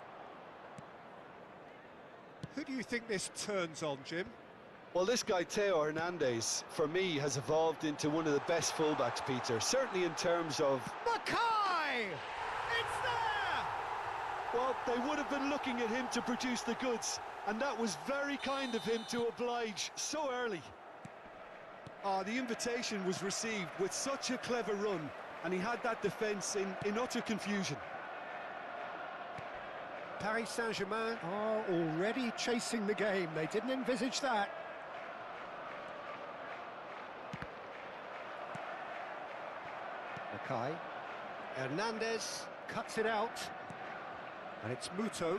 Speaker 1: Who do you think this turns on, Jim?
Speaker 2: Well, this guy, Theo Hernandez, for me, has evolved into one of the best fullbacks, Peter. Certainly in terms of...
Speaker 1: Mackay! It's there!
Speaker 2: Well, they would have been looking at him to produce the goods, and that was very kind of him to oblige so early. The invitation was received with such a clever run, and he had that defence in utter confusion.
Speaker 1: Paris Saint-Germain are already chasing the game. They didn't envisage that. Mackay. Hernandez cuts it out. And it's Muto.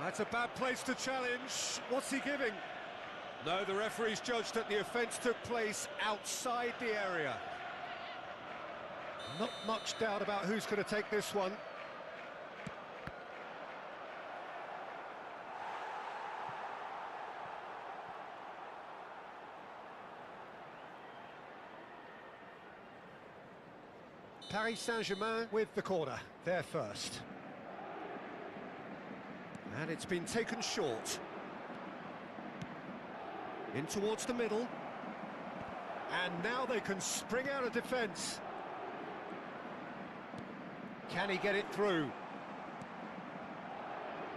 Speaker 1: That's a bad place to challenge. What's he giving? No, the referee's judged that the offence took place outside the area. Not much doubt about who's going to take this one. Paris Saint-Germain with the corner, there first. And it's been taken short. In towards the middle. And now they can spring out of defence. Can he get it through?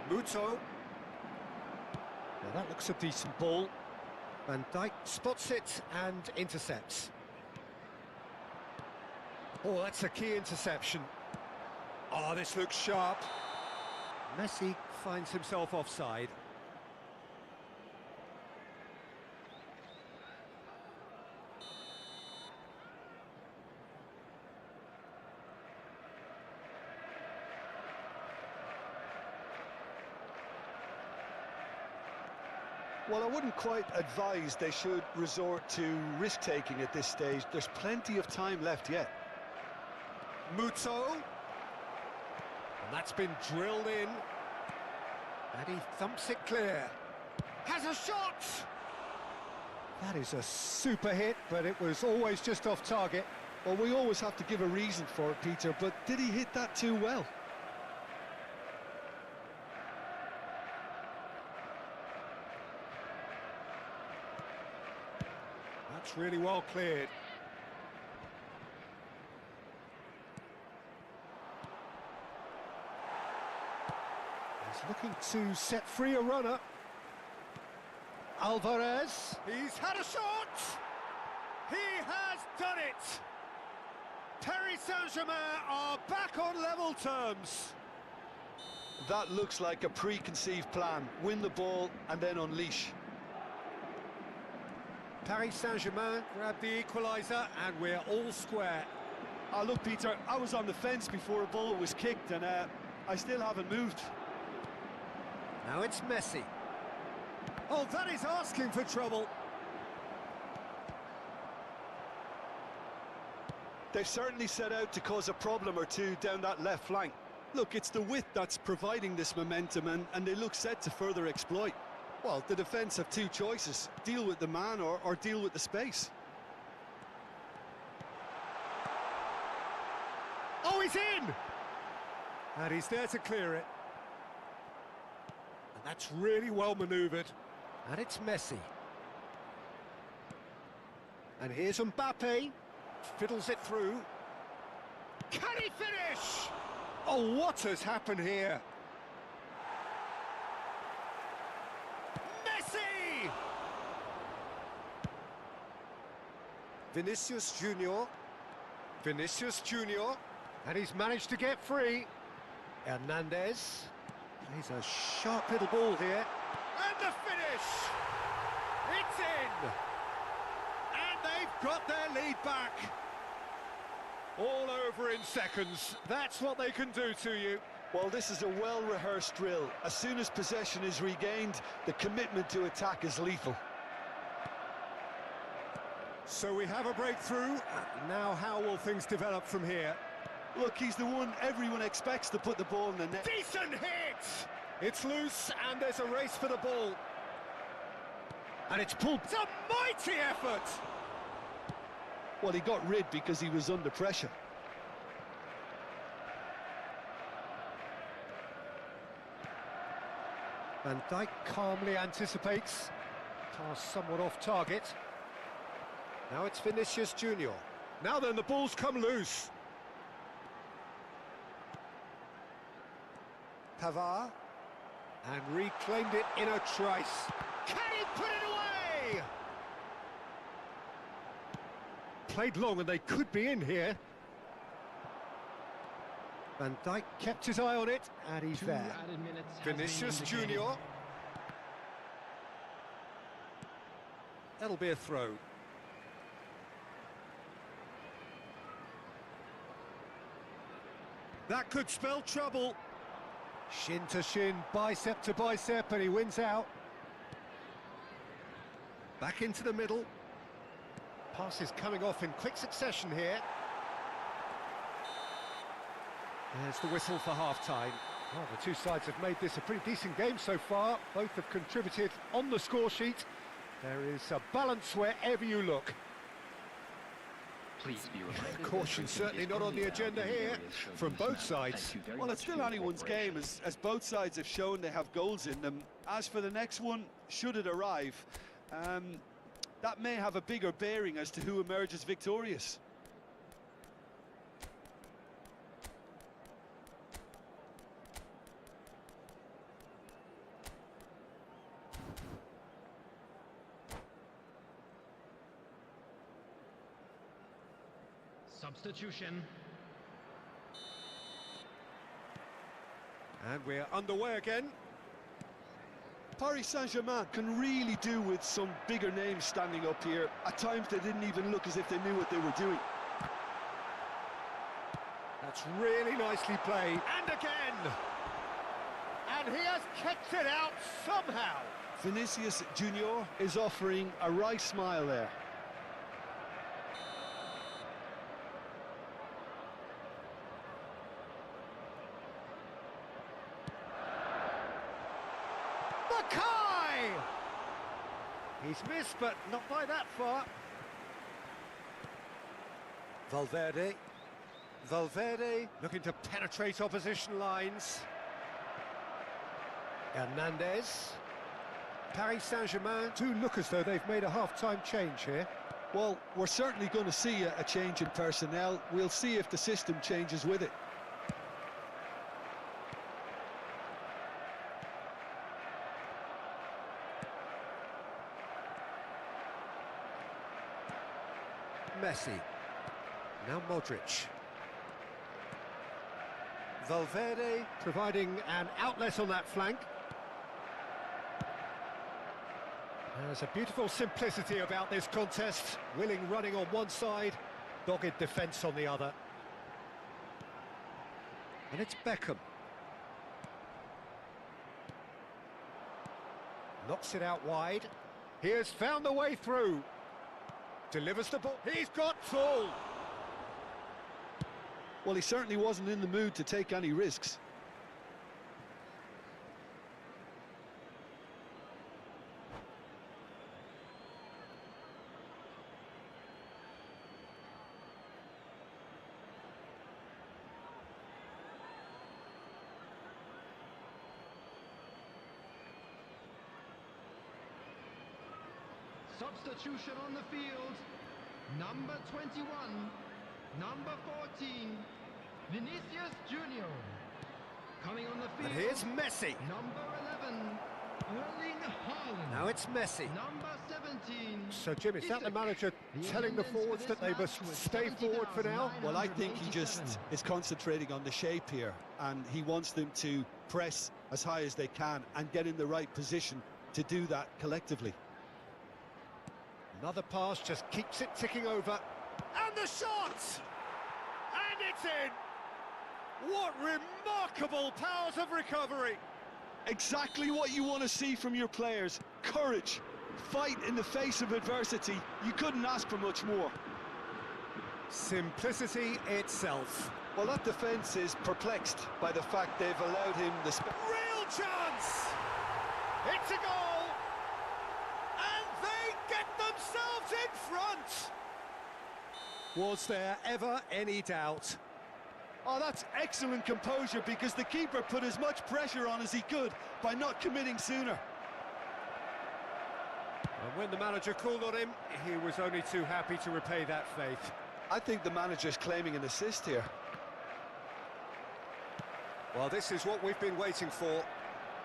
Speaker 1: Muto. Now that looks a decent ball. Van Dijk spots it and intercepts. Oh, that's a key interception. Oh, this looks sharp. Messi finds himself offside.
Speaker 3: Well, I wouldn't quite advise they should resort to risk-taking at this stage. There's plenty of time left yet.
Speaker 1: Muto. And that's been drilled in. And he thumps it clear. Has a shot! That is a super hit, but it was always just off target.
Speaker 3: Well, we always have to give a reason for it, Peter, but did he hit that too well?
Speaker 1: That's really well cleared. He's looking to set free a runner. Alvarez, he's had a shot! He has done it! Paris Saint-Germain are back on level terms.
Speaker 3: That looks like a preconceived plan. Win the ball and then unleash.
Speaker 1: Paris Saint-Germain grab the equaliser and we're all square.
Speaker 2: Oh, look, Peter, I was on the fence before a ball was kicked and I still haven't moved.
Speaker 1: Now it's Messi. Oh, that is asking for trouble.
Speaker 3: They've certainly set out to cause a problem or two down that left flank.
Speaker 2: Look, it's the width that's providing this momentum and they look set to further exploit. Well, the defence have two choices. Deal with the man or deal with the space.
Speaker 1: Oh, he's in! And he's there to clear it. And that's really well manoeuvred. And it's Messi. And here's Mbappe. Fiddles it through. Can he finish? Oh, what has happened here? Messi! Vinicius Junior. Vinicius Junior. And he's managed to get free. Hernandez. Plays a sharp little ball here. And the finish! It's in! And they've got their lead back. All over in seconds. That's what they can do to you.
Speaker 3: Well, this is a well-rehearsed drill. As soon as possession is regained, the commitment to attack is lethal.
Speaker 1: So we have a breakthrough. Now how will things develop from here?
Speaker 2: Look, he's the one everyone expects to put the ball in the net.
Speaker 1: Decent hit! It's loose and there's a race for the ball. And it's pulled. It's a mighty effort!
Speaker 3: Well, he got rid because he was under pressure.
Speaker 1: Van Dijk calmly anticipates. Pass somewhat off target. Now it's Vinicius Junior. Now then, the ball's come loose. Pavard. And reclaimed it in a trice. Can he put it away? Played long and they could be in here. Van Dijk kept his eye on it and he's there. Vinicius Junior. That'll be a throw. That could spell trouble. Shin to shin, bicep to bicep, and he wins out. Back into the middle. Passes coming off in quick succession here. There's the whistle for half-time. Well, the two sides have made this a pretty decent game so far. Both have contributed on the score sheet. There is a balance wherever you look.
Speaker 6: Please be reminded.
Speaker 1: Caution certainly not on the agenda here from both sides.
Speaker 2: Well, it's still anyone's game, as both sides have shown they have goals in them. As for the next one, should it arrive, that may have a bigger bearing as to who emerges victorious.
Speaker 4: Substitution.
Speaker 1: And we're underway again.
Speaker 3: Paris Saint-Germain can really do with some bigger names standing up here. At times they didn't even look as if they knew what they were doing.
Speaker 1: That's really nicely played. And again! And he has kicked it out somehow.
Speaker 3: Vinicius Junior is offering a right smile there.
Speaker 1: He's missed, but not by that far. Valverde looking to penetrate opposition lines. Hernandez. Paris Saint-Germain do look as though they've made a half-time change here.
Speaker 3: Well, we're certainly going to see a change in personnel. We'll see if the system changes with it.
Speaker 1: Messi. Now Modric. Valverde providing an outlet on that flank. There's a beautiful simplicity about this contest. Willing running on one side, dogged defence on the other. And it's Beckham. Knocks it out wide. He has found the way through. Delivers the ball. He's got full.
Speaker 3: Well, he certainly wasn't in the mood to take any risks.
Speaker 4: Substitution on the field. Number 21, number 14, Vinicius Junior. Coming on the field.
Speaker 1: And here's Messi.
Speaker 4: Number 11, Erling Haaland.
Speaker 1: Now it's Messi.
Speaker 4: Number 17.
Speaker 1: So, Jim, is that the manager telling the forwards that they must stay forward for now?
Speaker 3: Well, I think he just is concentrating on the shape here, and he wants them to press as high as they can and get in the right position to do that collectively.
Speaker 1: Another pass just keeps it ticking over. And the shot! And it's in! What remarkable powers of recovery!
Speaker 3: Exactly what you want to see from your players. Courage, fight in the face of adversity. You couldn't ask for much more.
Speaker 1: Simplicity itself.
Speaker 3: Well, that defence is perplexed by the fact they've allowed him the space.
Speaker 1: Real chance! It's a goal! And they get themselves in front! Was there ever any doubt?
Speaker 3: Oh, that's excellent composure, because the keeper put as much pressure on as he could by not committing sooner.
Speaker 1: And when the manager called on him, he was only too happy to repay that faith.
Speaker 3: I think the manager's claiming an assist here.
Speaker 1: Well, this is what we've been waiting for.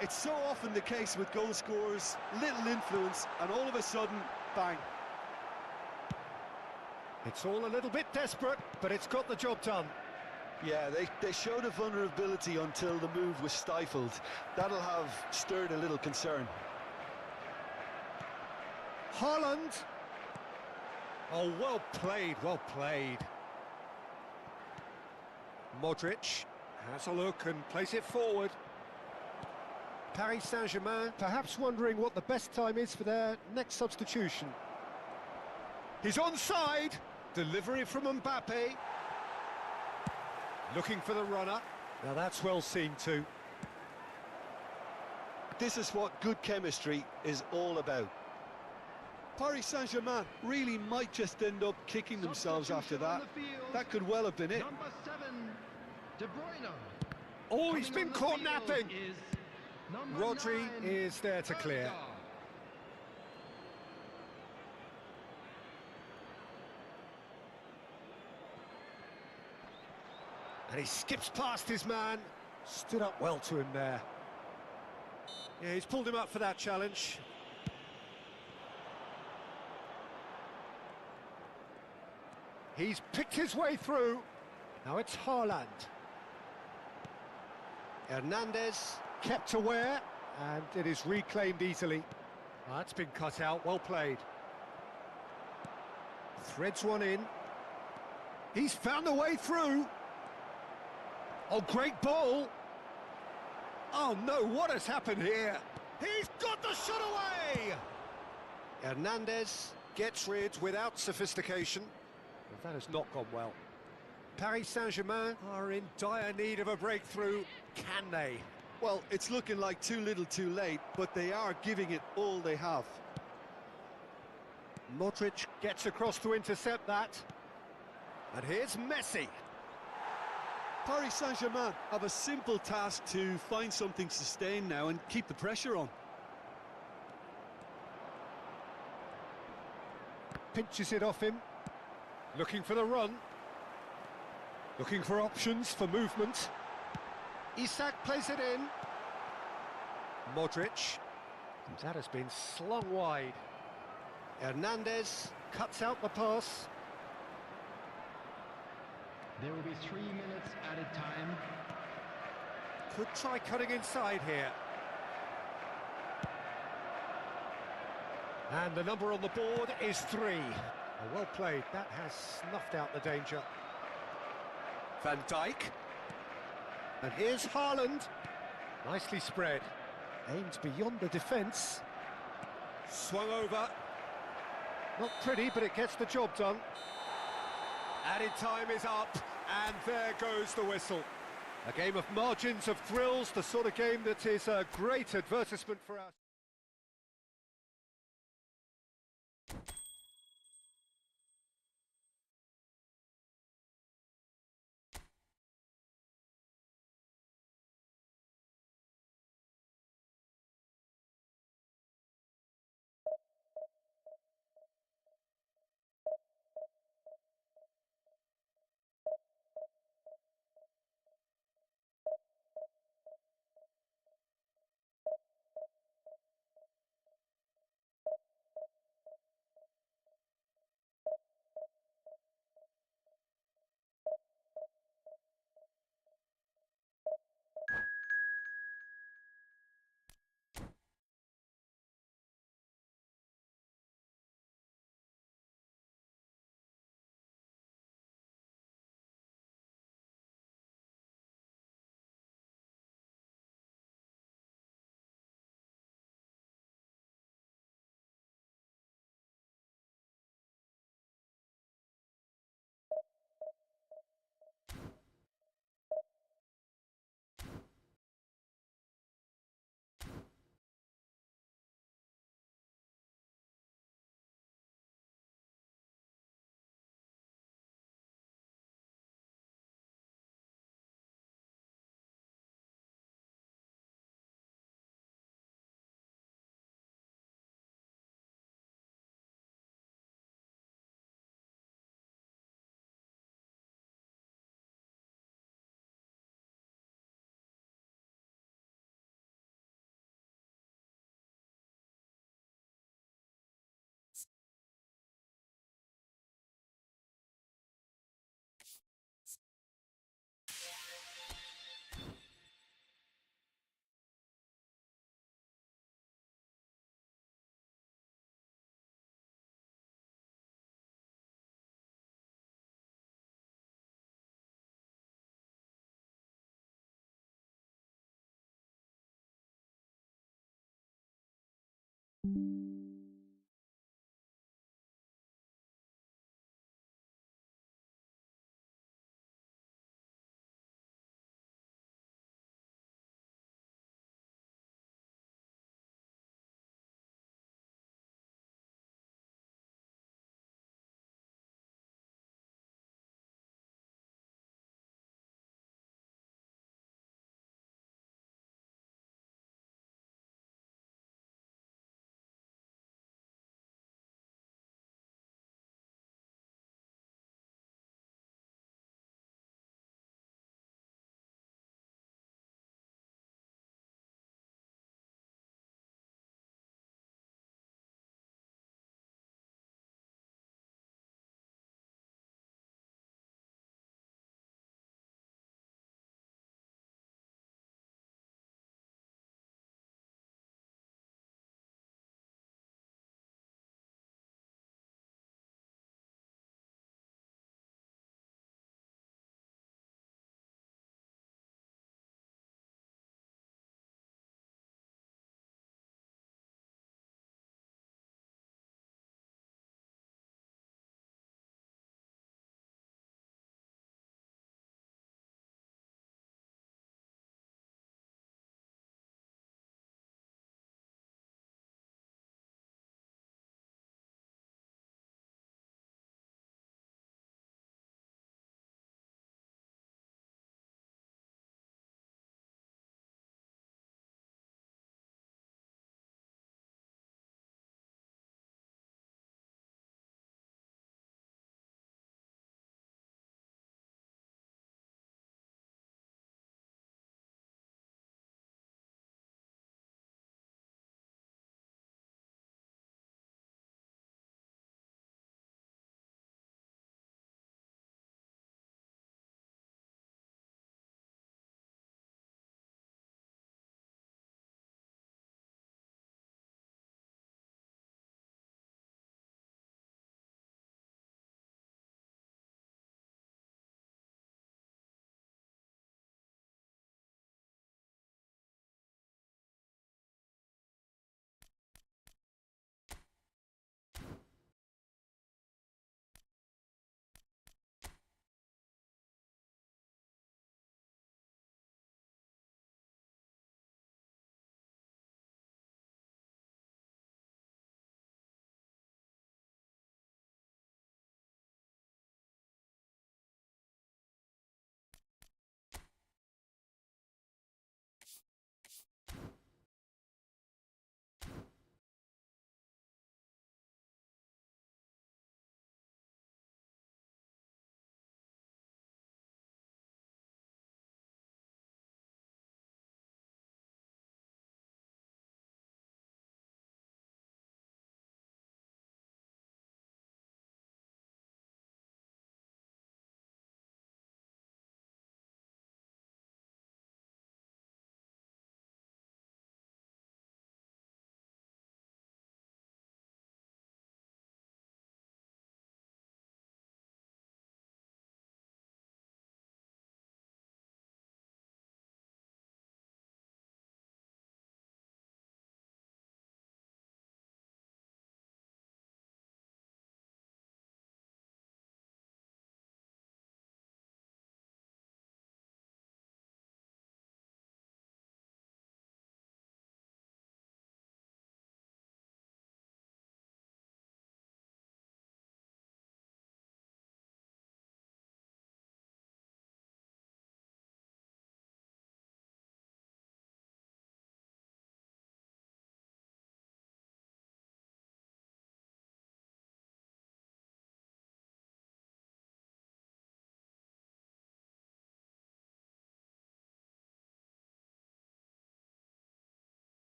Speaker 3: It's so often the case with goal scorers, little influence, and all of a sudden, bang.
Speaker 1: It's all a little bit desperate, but it's got the job done.
Speaker 3: Yeah, they showed a vulnerability until the move was stifled. That'll have stirred a little concern.
Speaker 1: Haaland. Oh, well played, well played. Modric has a look and plays it forward. Paris Saint-Germain perhaps wondering what the best time is for their next substitution. He's onside. Delivery from Mbappe. Looking for the runner. Now that's well seen too.
Speaker 3: This is what good chemistry is all about. Paris Saint-Germain really might just end up kicking themselves after
Speaker 4: Substitution on
Speaker 3: that.
Speaker 4: the field.
Speaker 3: That could well have been it.
Speaker 4: Number 7, De Bruyne.
Speaker 1: Oh, he's
Speaker 4: Coming
Speaker 1: been
Speaker 4: on the
Speaker 1: caught
Speaker 4: field
Speaker 1: napping.
Speaker 4: is number
Speaker 1: Rodri
Speaker 4: 9,
Speaker 1: is there to clear.
Speaker 4: Odegaard.
Speaker 1: And he skips past his man. Stood up well to him there. Yeah, he's pulled him up for that challenge. He's picked his way through. Now it's Haaland. Hernandez kept aware, and it is reclaimed easily. That's been cut out, well played. Threads one in. He's found a way through. Oh, great ball. Oh no, what has happened here? He's got the shot away! Hernandez gets rid without sophistication. But that has not gone well. Paris Saint-Germain are in dire need of a breakthrough. Can they?
Speaker 3: Well, it's looking like too little too late, but they are giving it all they have.
Speaker 1: Modric gets across to intercept that. And here's Messi.
Speaker 3: Paris Saint-Germain have a simple task to find something sustained now and keep the pressure on.
Speaker 1: Pinches it off him. Looking for the run. Looking for options for movement. Isak plays it in. Modric. That has been slung wide. Hernandez cuts out the pass.
Speaker 4: There will be 3 minutes added time.
Speaker 1: Could try cutting inside here. And the number on the board is 3. Oh, well played. That has snuffed out the danger. Van Dijk. And here's Haaland. Nicely spread. Aimed beyond the defence. Swung over. Not pretty, but it gets the job done. Added time is up, and there goes the whistle. A game of margins of thrills, the sort of game that is a great advertisement for us.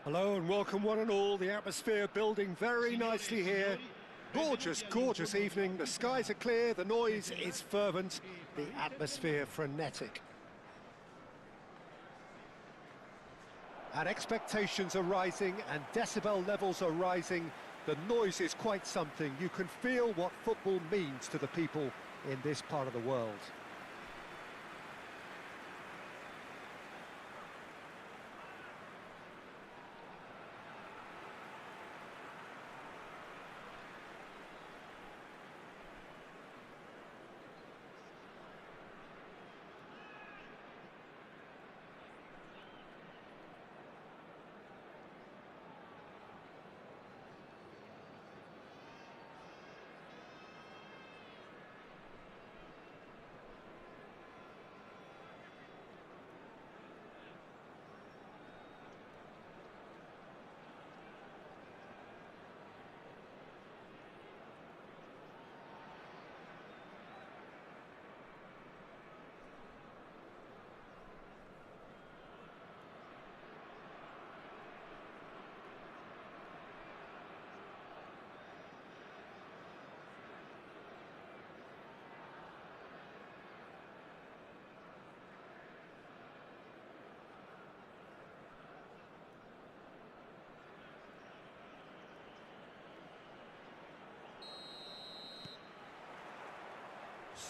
Speaker 1: Hello and welcome one and all. The atmosphere building very nicely here. Gorgeous, gorgeous evening. The skies are clear, the noise is fervent, the atmosphere frenetic. And expectations are rising and decibel levels are rising. The noise is quite something. You can feel what football means to the people in this part of the world.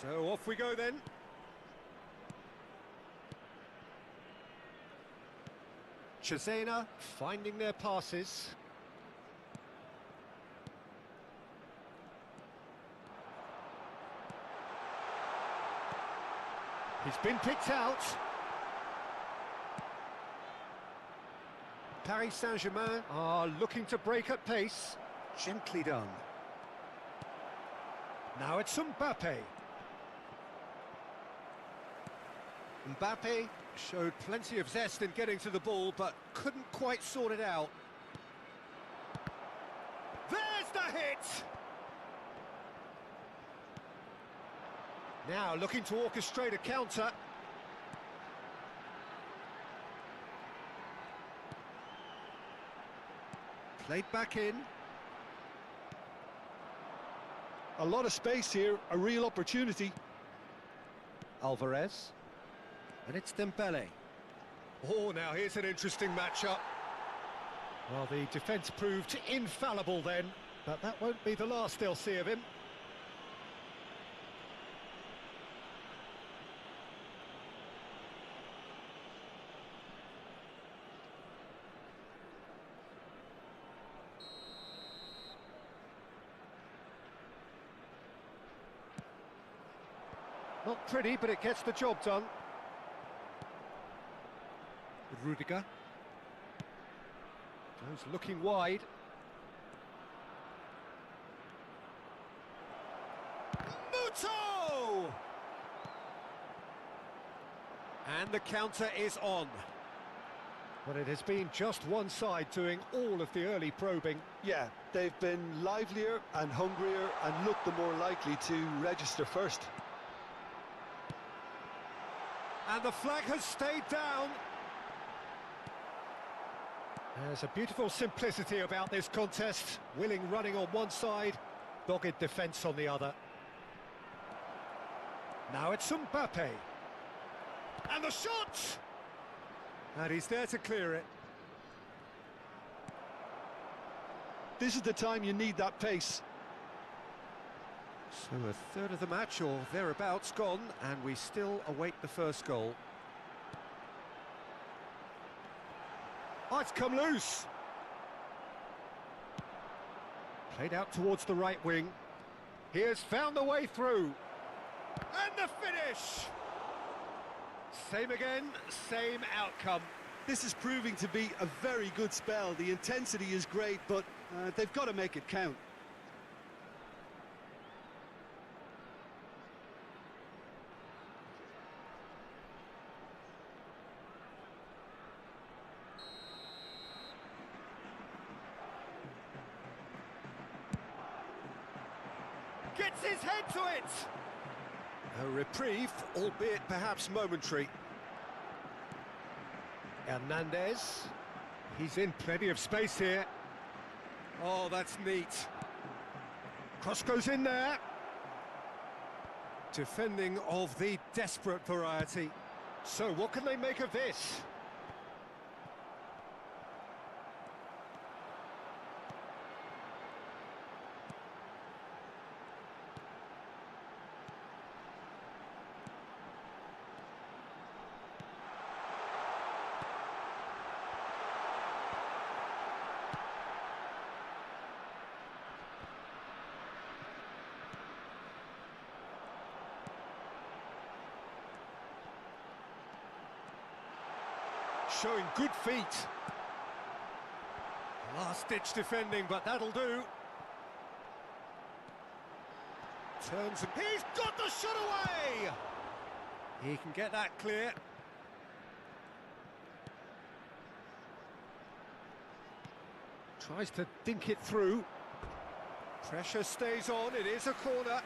Speaker 1: So off we go then. Cesena finding their passes. He's been picked out. Paris Saint-Germain are looking to break at pace. Gently done. Now it's Mbappe. Mbappe showed plenty of zest in getting to the ball, but couldn't quite sort it out. There's the hit! Now looking to orchestrate a counter. Played back in.
Speaker 3: A lot of space here, a real opportunity.
Speaker 1: Alvarez. And it's Dembele. Oh, now here's an interesting matchup. Well, the defence proved infallible then, but that won't be the last they'll see of him. Not pretty, but it gets the job done. Rudiger goes looking wide. Muto! And the counter is on. But it has been just one side doing all of the early probing.
Speaker 3: Yeah, they've been livelier and hungrier and looked the more likely to register first.
Speaker 1: And the flag has stayed down. There's a beautiful simplicity about this contest. Willing running on one side, dogged defence on the other. Now it's Mbappe. And the shot! And he's there to clear it.
Speaker 3: This is the time you need that pace.
Speaker 1: So a third of the match or thereabouts gone, and we still await the first goal. Oh, it's come loose. Played out towards the right wing. He has found the way through. And the finish! Same again, same outcome.
Speaker 3: This is proving to be a very good spell. The intensity is great, but they've got to make it count.
Speaker 1: Gets his head to it! A reprieve, albeit perhaps momentary. Hernandez. He's in plenty of space here. Oh, that's neat. Cross goes in there. Defending of the desperate variety. So what can they make of this? Showing good feet. Last-ditch defending, but that'll do. Turns and he's got the shot away! He can get that clear. Tries to dink it through. Pressure stays on, it is a corner.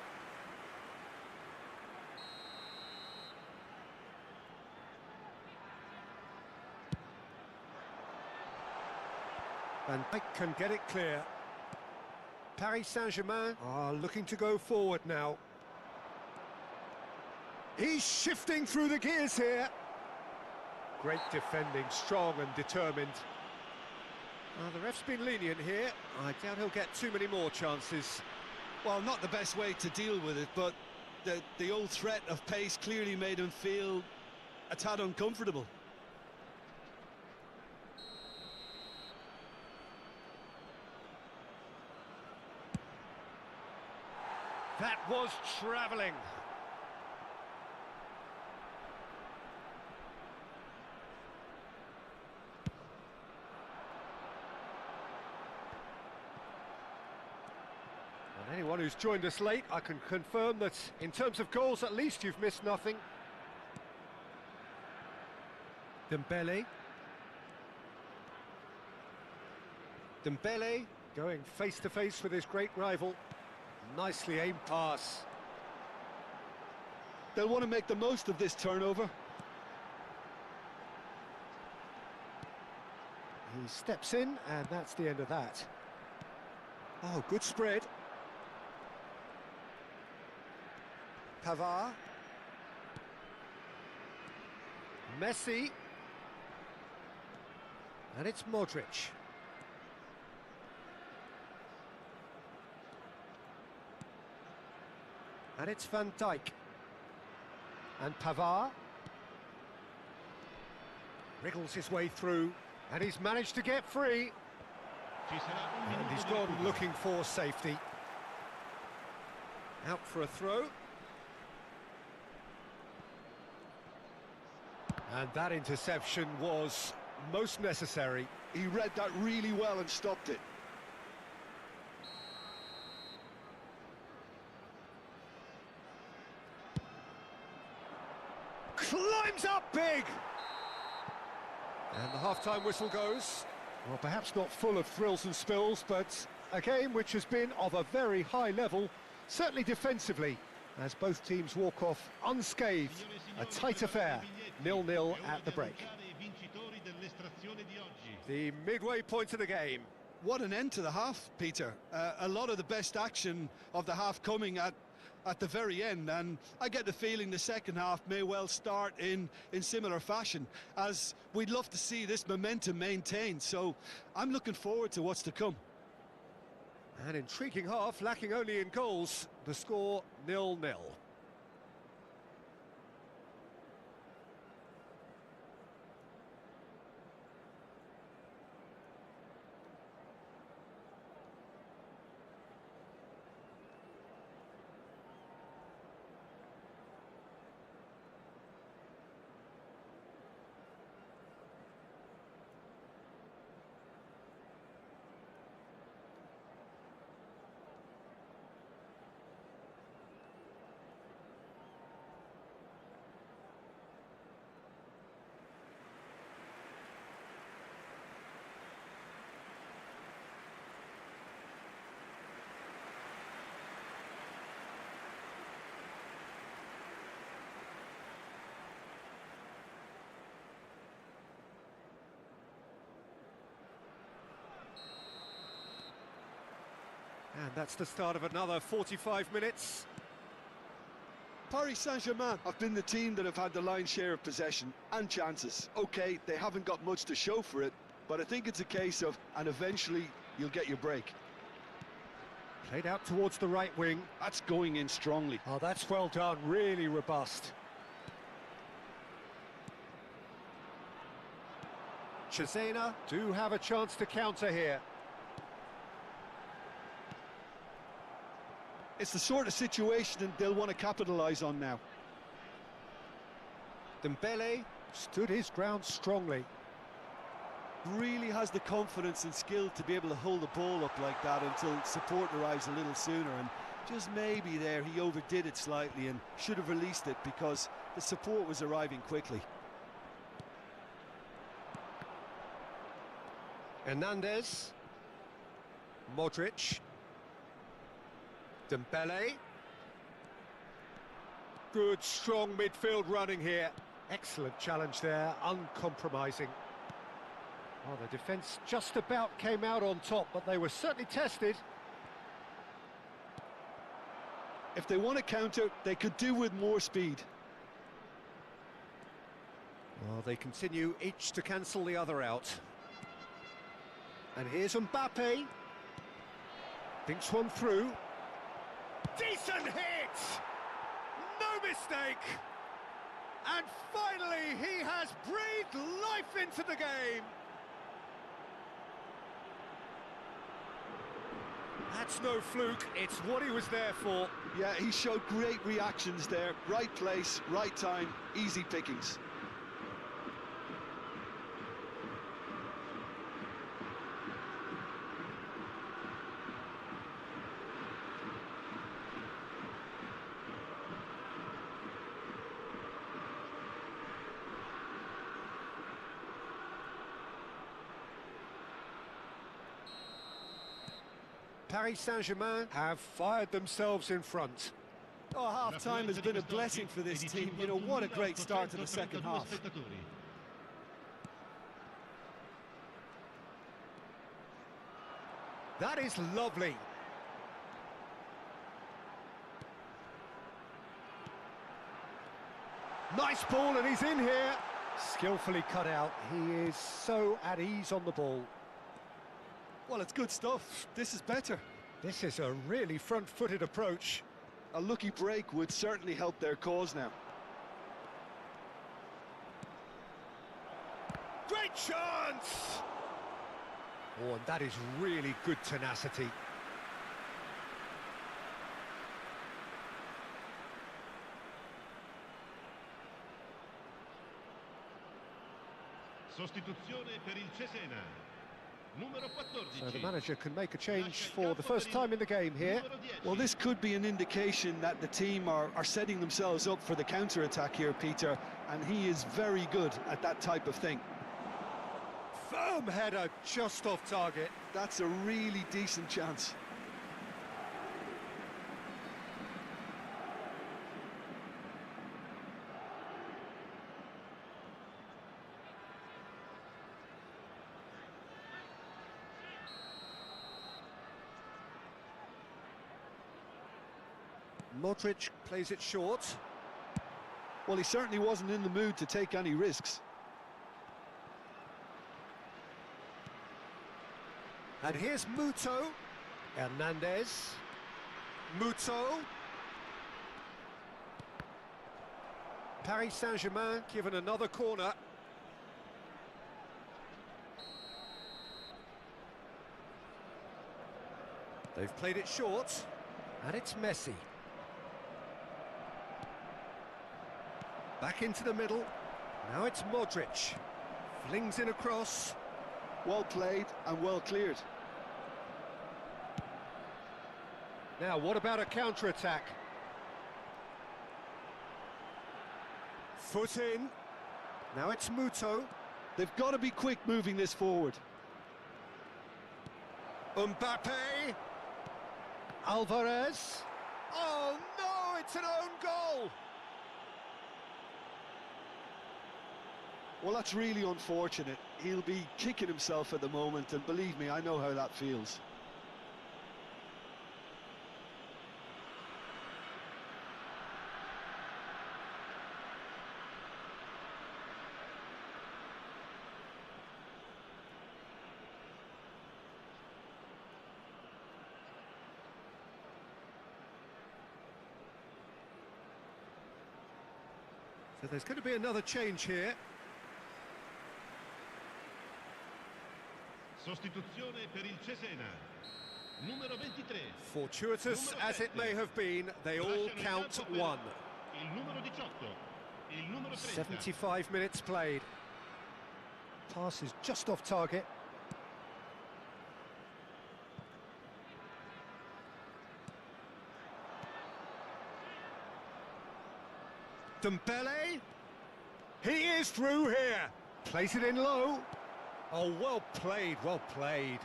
Speaker 1: And Mike can get it clear. Paris Saint-Germain are looking to go forward now. He's shifting through the gears here. Great defending, strong and determined. The ref's been lenient here. I doubt he'll get too many more chances.
Speaker 3: Well, not the best way to deal with it, but the old threat of pace clearly made him feel a tad uncomfortable.
Speaker 1: That was travelling. And anyone who's joined us late, I can confirm that in terms of goals, at least you've missed nothing. Dembele. Dembele going face to face with his great rival. Nicely aimed pass.
Speaker 3: They'll want to make the most of this turnover.
Speaker 1: He steps in, and that's the end of that. Oh, good spread. Pavard. Messi. And it's Modric. And it's Van Dijk. And Pavard. Wriggles his way through, and he's managed to get free. And he's gone looking for safety. Out for a throw. And that interception was most necessary.
Speaker 3: He read that really well and stopped it.
Speaker 1: Climbs up big! And the half-time whistle goes. Well, perhaps not full of thrills and spills, but a game which has been of a very high level, certainly defensively, as both teams walk off unscathed. A tight affair, 0-0 at the break. The midway point of the game.
Speaker 3: What an end to the half, Peter. A lot of the best action of the half coming at the very end, and I get the feeling the second half may well start in similar fashion, as we'd love to see this momentum maintained. So I'm looking forward to what's to come.
Speaker 1: An intriguing half, lacking only in goals. The score 0-0. And that's the start of another 45 minutes.
Speaker 3: Paris Saint-Germain have been the team that have had the lion's share of possession and chances. Okay, they haven't got much to show for it, but I think it's a case of, and eventually you'll get your break.
Speaker 1: Played out towards the right wing.
Speaker 3: That's going in strongly.
Speaker 1: Oh, that's well done, really robust. Cesena do have a chance to counter here.
Speaker 3: It's the sort of situation that they'll want to capitalise on now.
Speaker 1: Dembele stood his ground strongly.
Speaker 2: Really has the confidence and skill to be able to hold the ball up like that until support arrives a little sooner, and just maybe there he overdid it slightly and should have released it because the support was arriving quickly.
Speaker 1: Hernandez, Modric, Dembele. Good, strong midfield running here. Excellent challenge there, uncompromising. Well, the defence just about came out on top, but they were certainly tested.
Speaker 3: If they want to counter, they could do with more speed.
Speaker 1: Well, they continue each to cancel the other out. And here's Mbappe. Thinks one through. Decent hit! No mistake! And finally, he has breathed life into the game. That's no fluke, it's what he was there for.
Speaker 3: Yeah, he showed great reactions there. Right place, right time, easy pickings.
Speaker 1: Paris Saint-Germain have fired themselves in front.
Speaker 2: Oh, half-time has been a blessing for this team. You know, what a great start to the second half.
Speaker 1: That is lovely. Nice ball, and he's in here. Skillfully cut out. He is so at ease on the ball.
Speaker 2: Well, it's good stuff. This is better.
Speaker 1: This is a really front-footed approach.
Speaker 3: A lucky break would certainly help their cause now.
Speaker 1: Great chance! Oh, and that is really good tenacity.
Speaker 5: Sostituzione per il Cesena. Numero 14.
Speaker 1: So the manager can make a change for the first time in the game here.
Speaker 3: Well, this could be an indication that the team are setting themselves up for the counter-attack here, Peter, and he is very good at that type of thing.
Speaker 1: Firm header just off target.
Speaker 3: That's a really decent chance.
Speaker 1: Modric plays it short.
Speaker 3: Well, he certainly wasn't in the mood to take any risks.
Speaker 1: And here's Muto. Hernandez. Muto. Paris Saint-Germain given another corner. They've played it short. And it's Messi. Back into the middle. Now it's Modric. Flings in across.
Speaker 3: Well played and well cleared.
Speaker 1: Now, what about a counter-attack? Foot in. Now it's Muto.
Speaker 3: They've got to be quick moving this forward.
Speaker 1: Mbappe. Alvarez. Oh, no, it's an own goal.
Speaker 3: Well, that's really unfortunate. He'll be kicking himself at the moment, and believe me, I know how that feels.
Speaker 1: So there's going to be another change here.
Speaker 5: Sostituzione per il Cesena. Numero 23.
Speaker 1: Fortuitous as it may have been, they all count one.
Speaker 5: Il numero 18. Il numero 30.
Speaker 1: 75 minutes played. Pass is just off target. Dembele. He is through here. Plays it in low. Oh, well played, well played.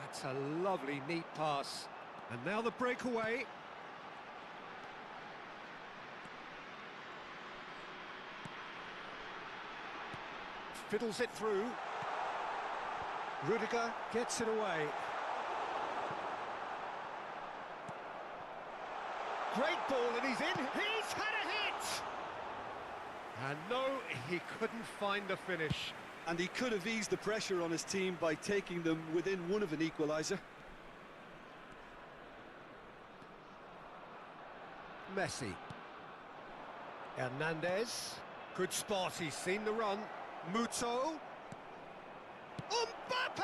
Speaker 1: That's a lovely, neat pass. And now the breakaway. Fiddles it through. Rudiger gets it away. Great ball, and he's in. He's had a hit! And no, he couldn't find the finish.
Speaker 2: And he could have eased the pressure on his team by taking them within one of an equaliser.
Speaker 1: Messi. Hernandez. Good spot, he's seen the run. Muto. Mbappe!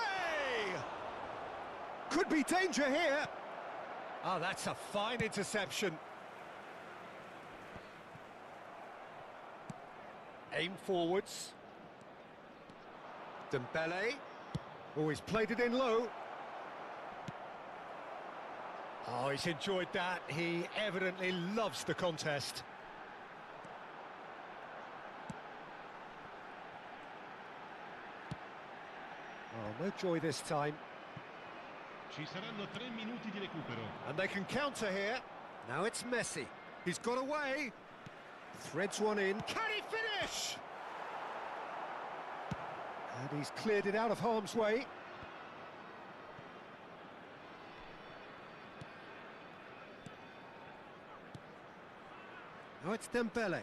Speaker 1: Could be danger here. Oh, that's a fine interception. Aim forwards. Dembele. Oh, he's played it in low. Oh, he's enjoyed that. He evidently loves the contest. Oh, no joy this time.
Speaker 5: Ci saranno 3 minuti di recupero.
Speaker 1: And they can counter here. Now it's Messi. He's got away. Threads one in. Can he finish? And he's cleared it out of harm's way. Now it's Dembele.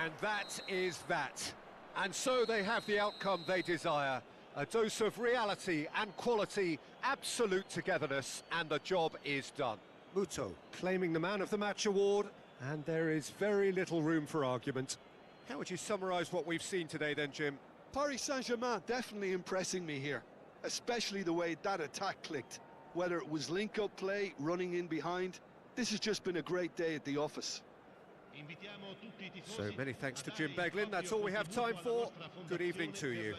Speaker 1: And that is that. And so they have the outcome they desire. A dose of reality and quality, absolute togetherness, and the job is done. Muto claiming the Man of the Match award, and there is very little room for argument. How would you summarise what we've seen today then, Jim?
Speaker 3: Paris Saint-Germain definitely impressing me here, especially the way that attack clicked. Whether it was link-up play, running in behind, this has just been a great day at the office.
Speaker 1: So many thanks to Jim Beglin. That's all we have time for. Good evening to you.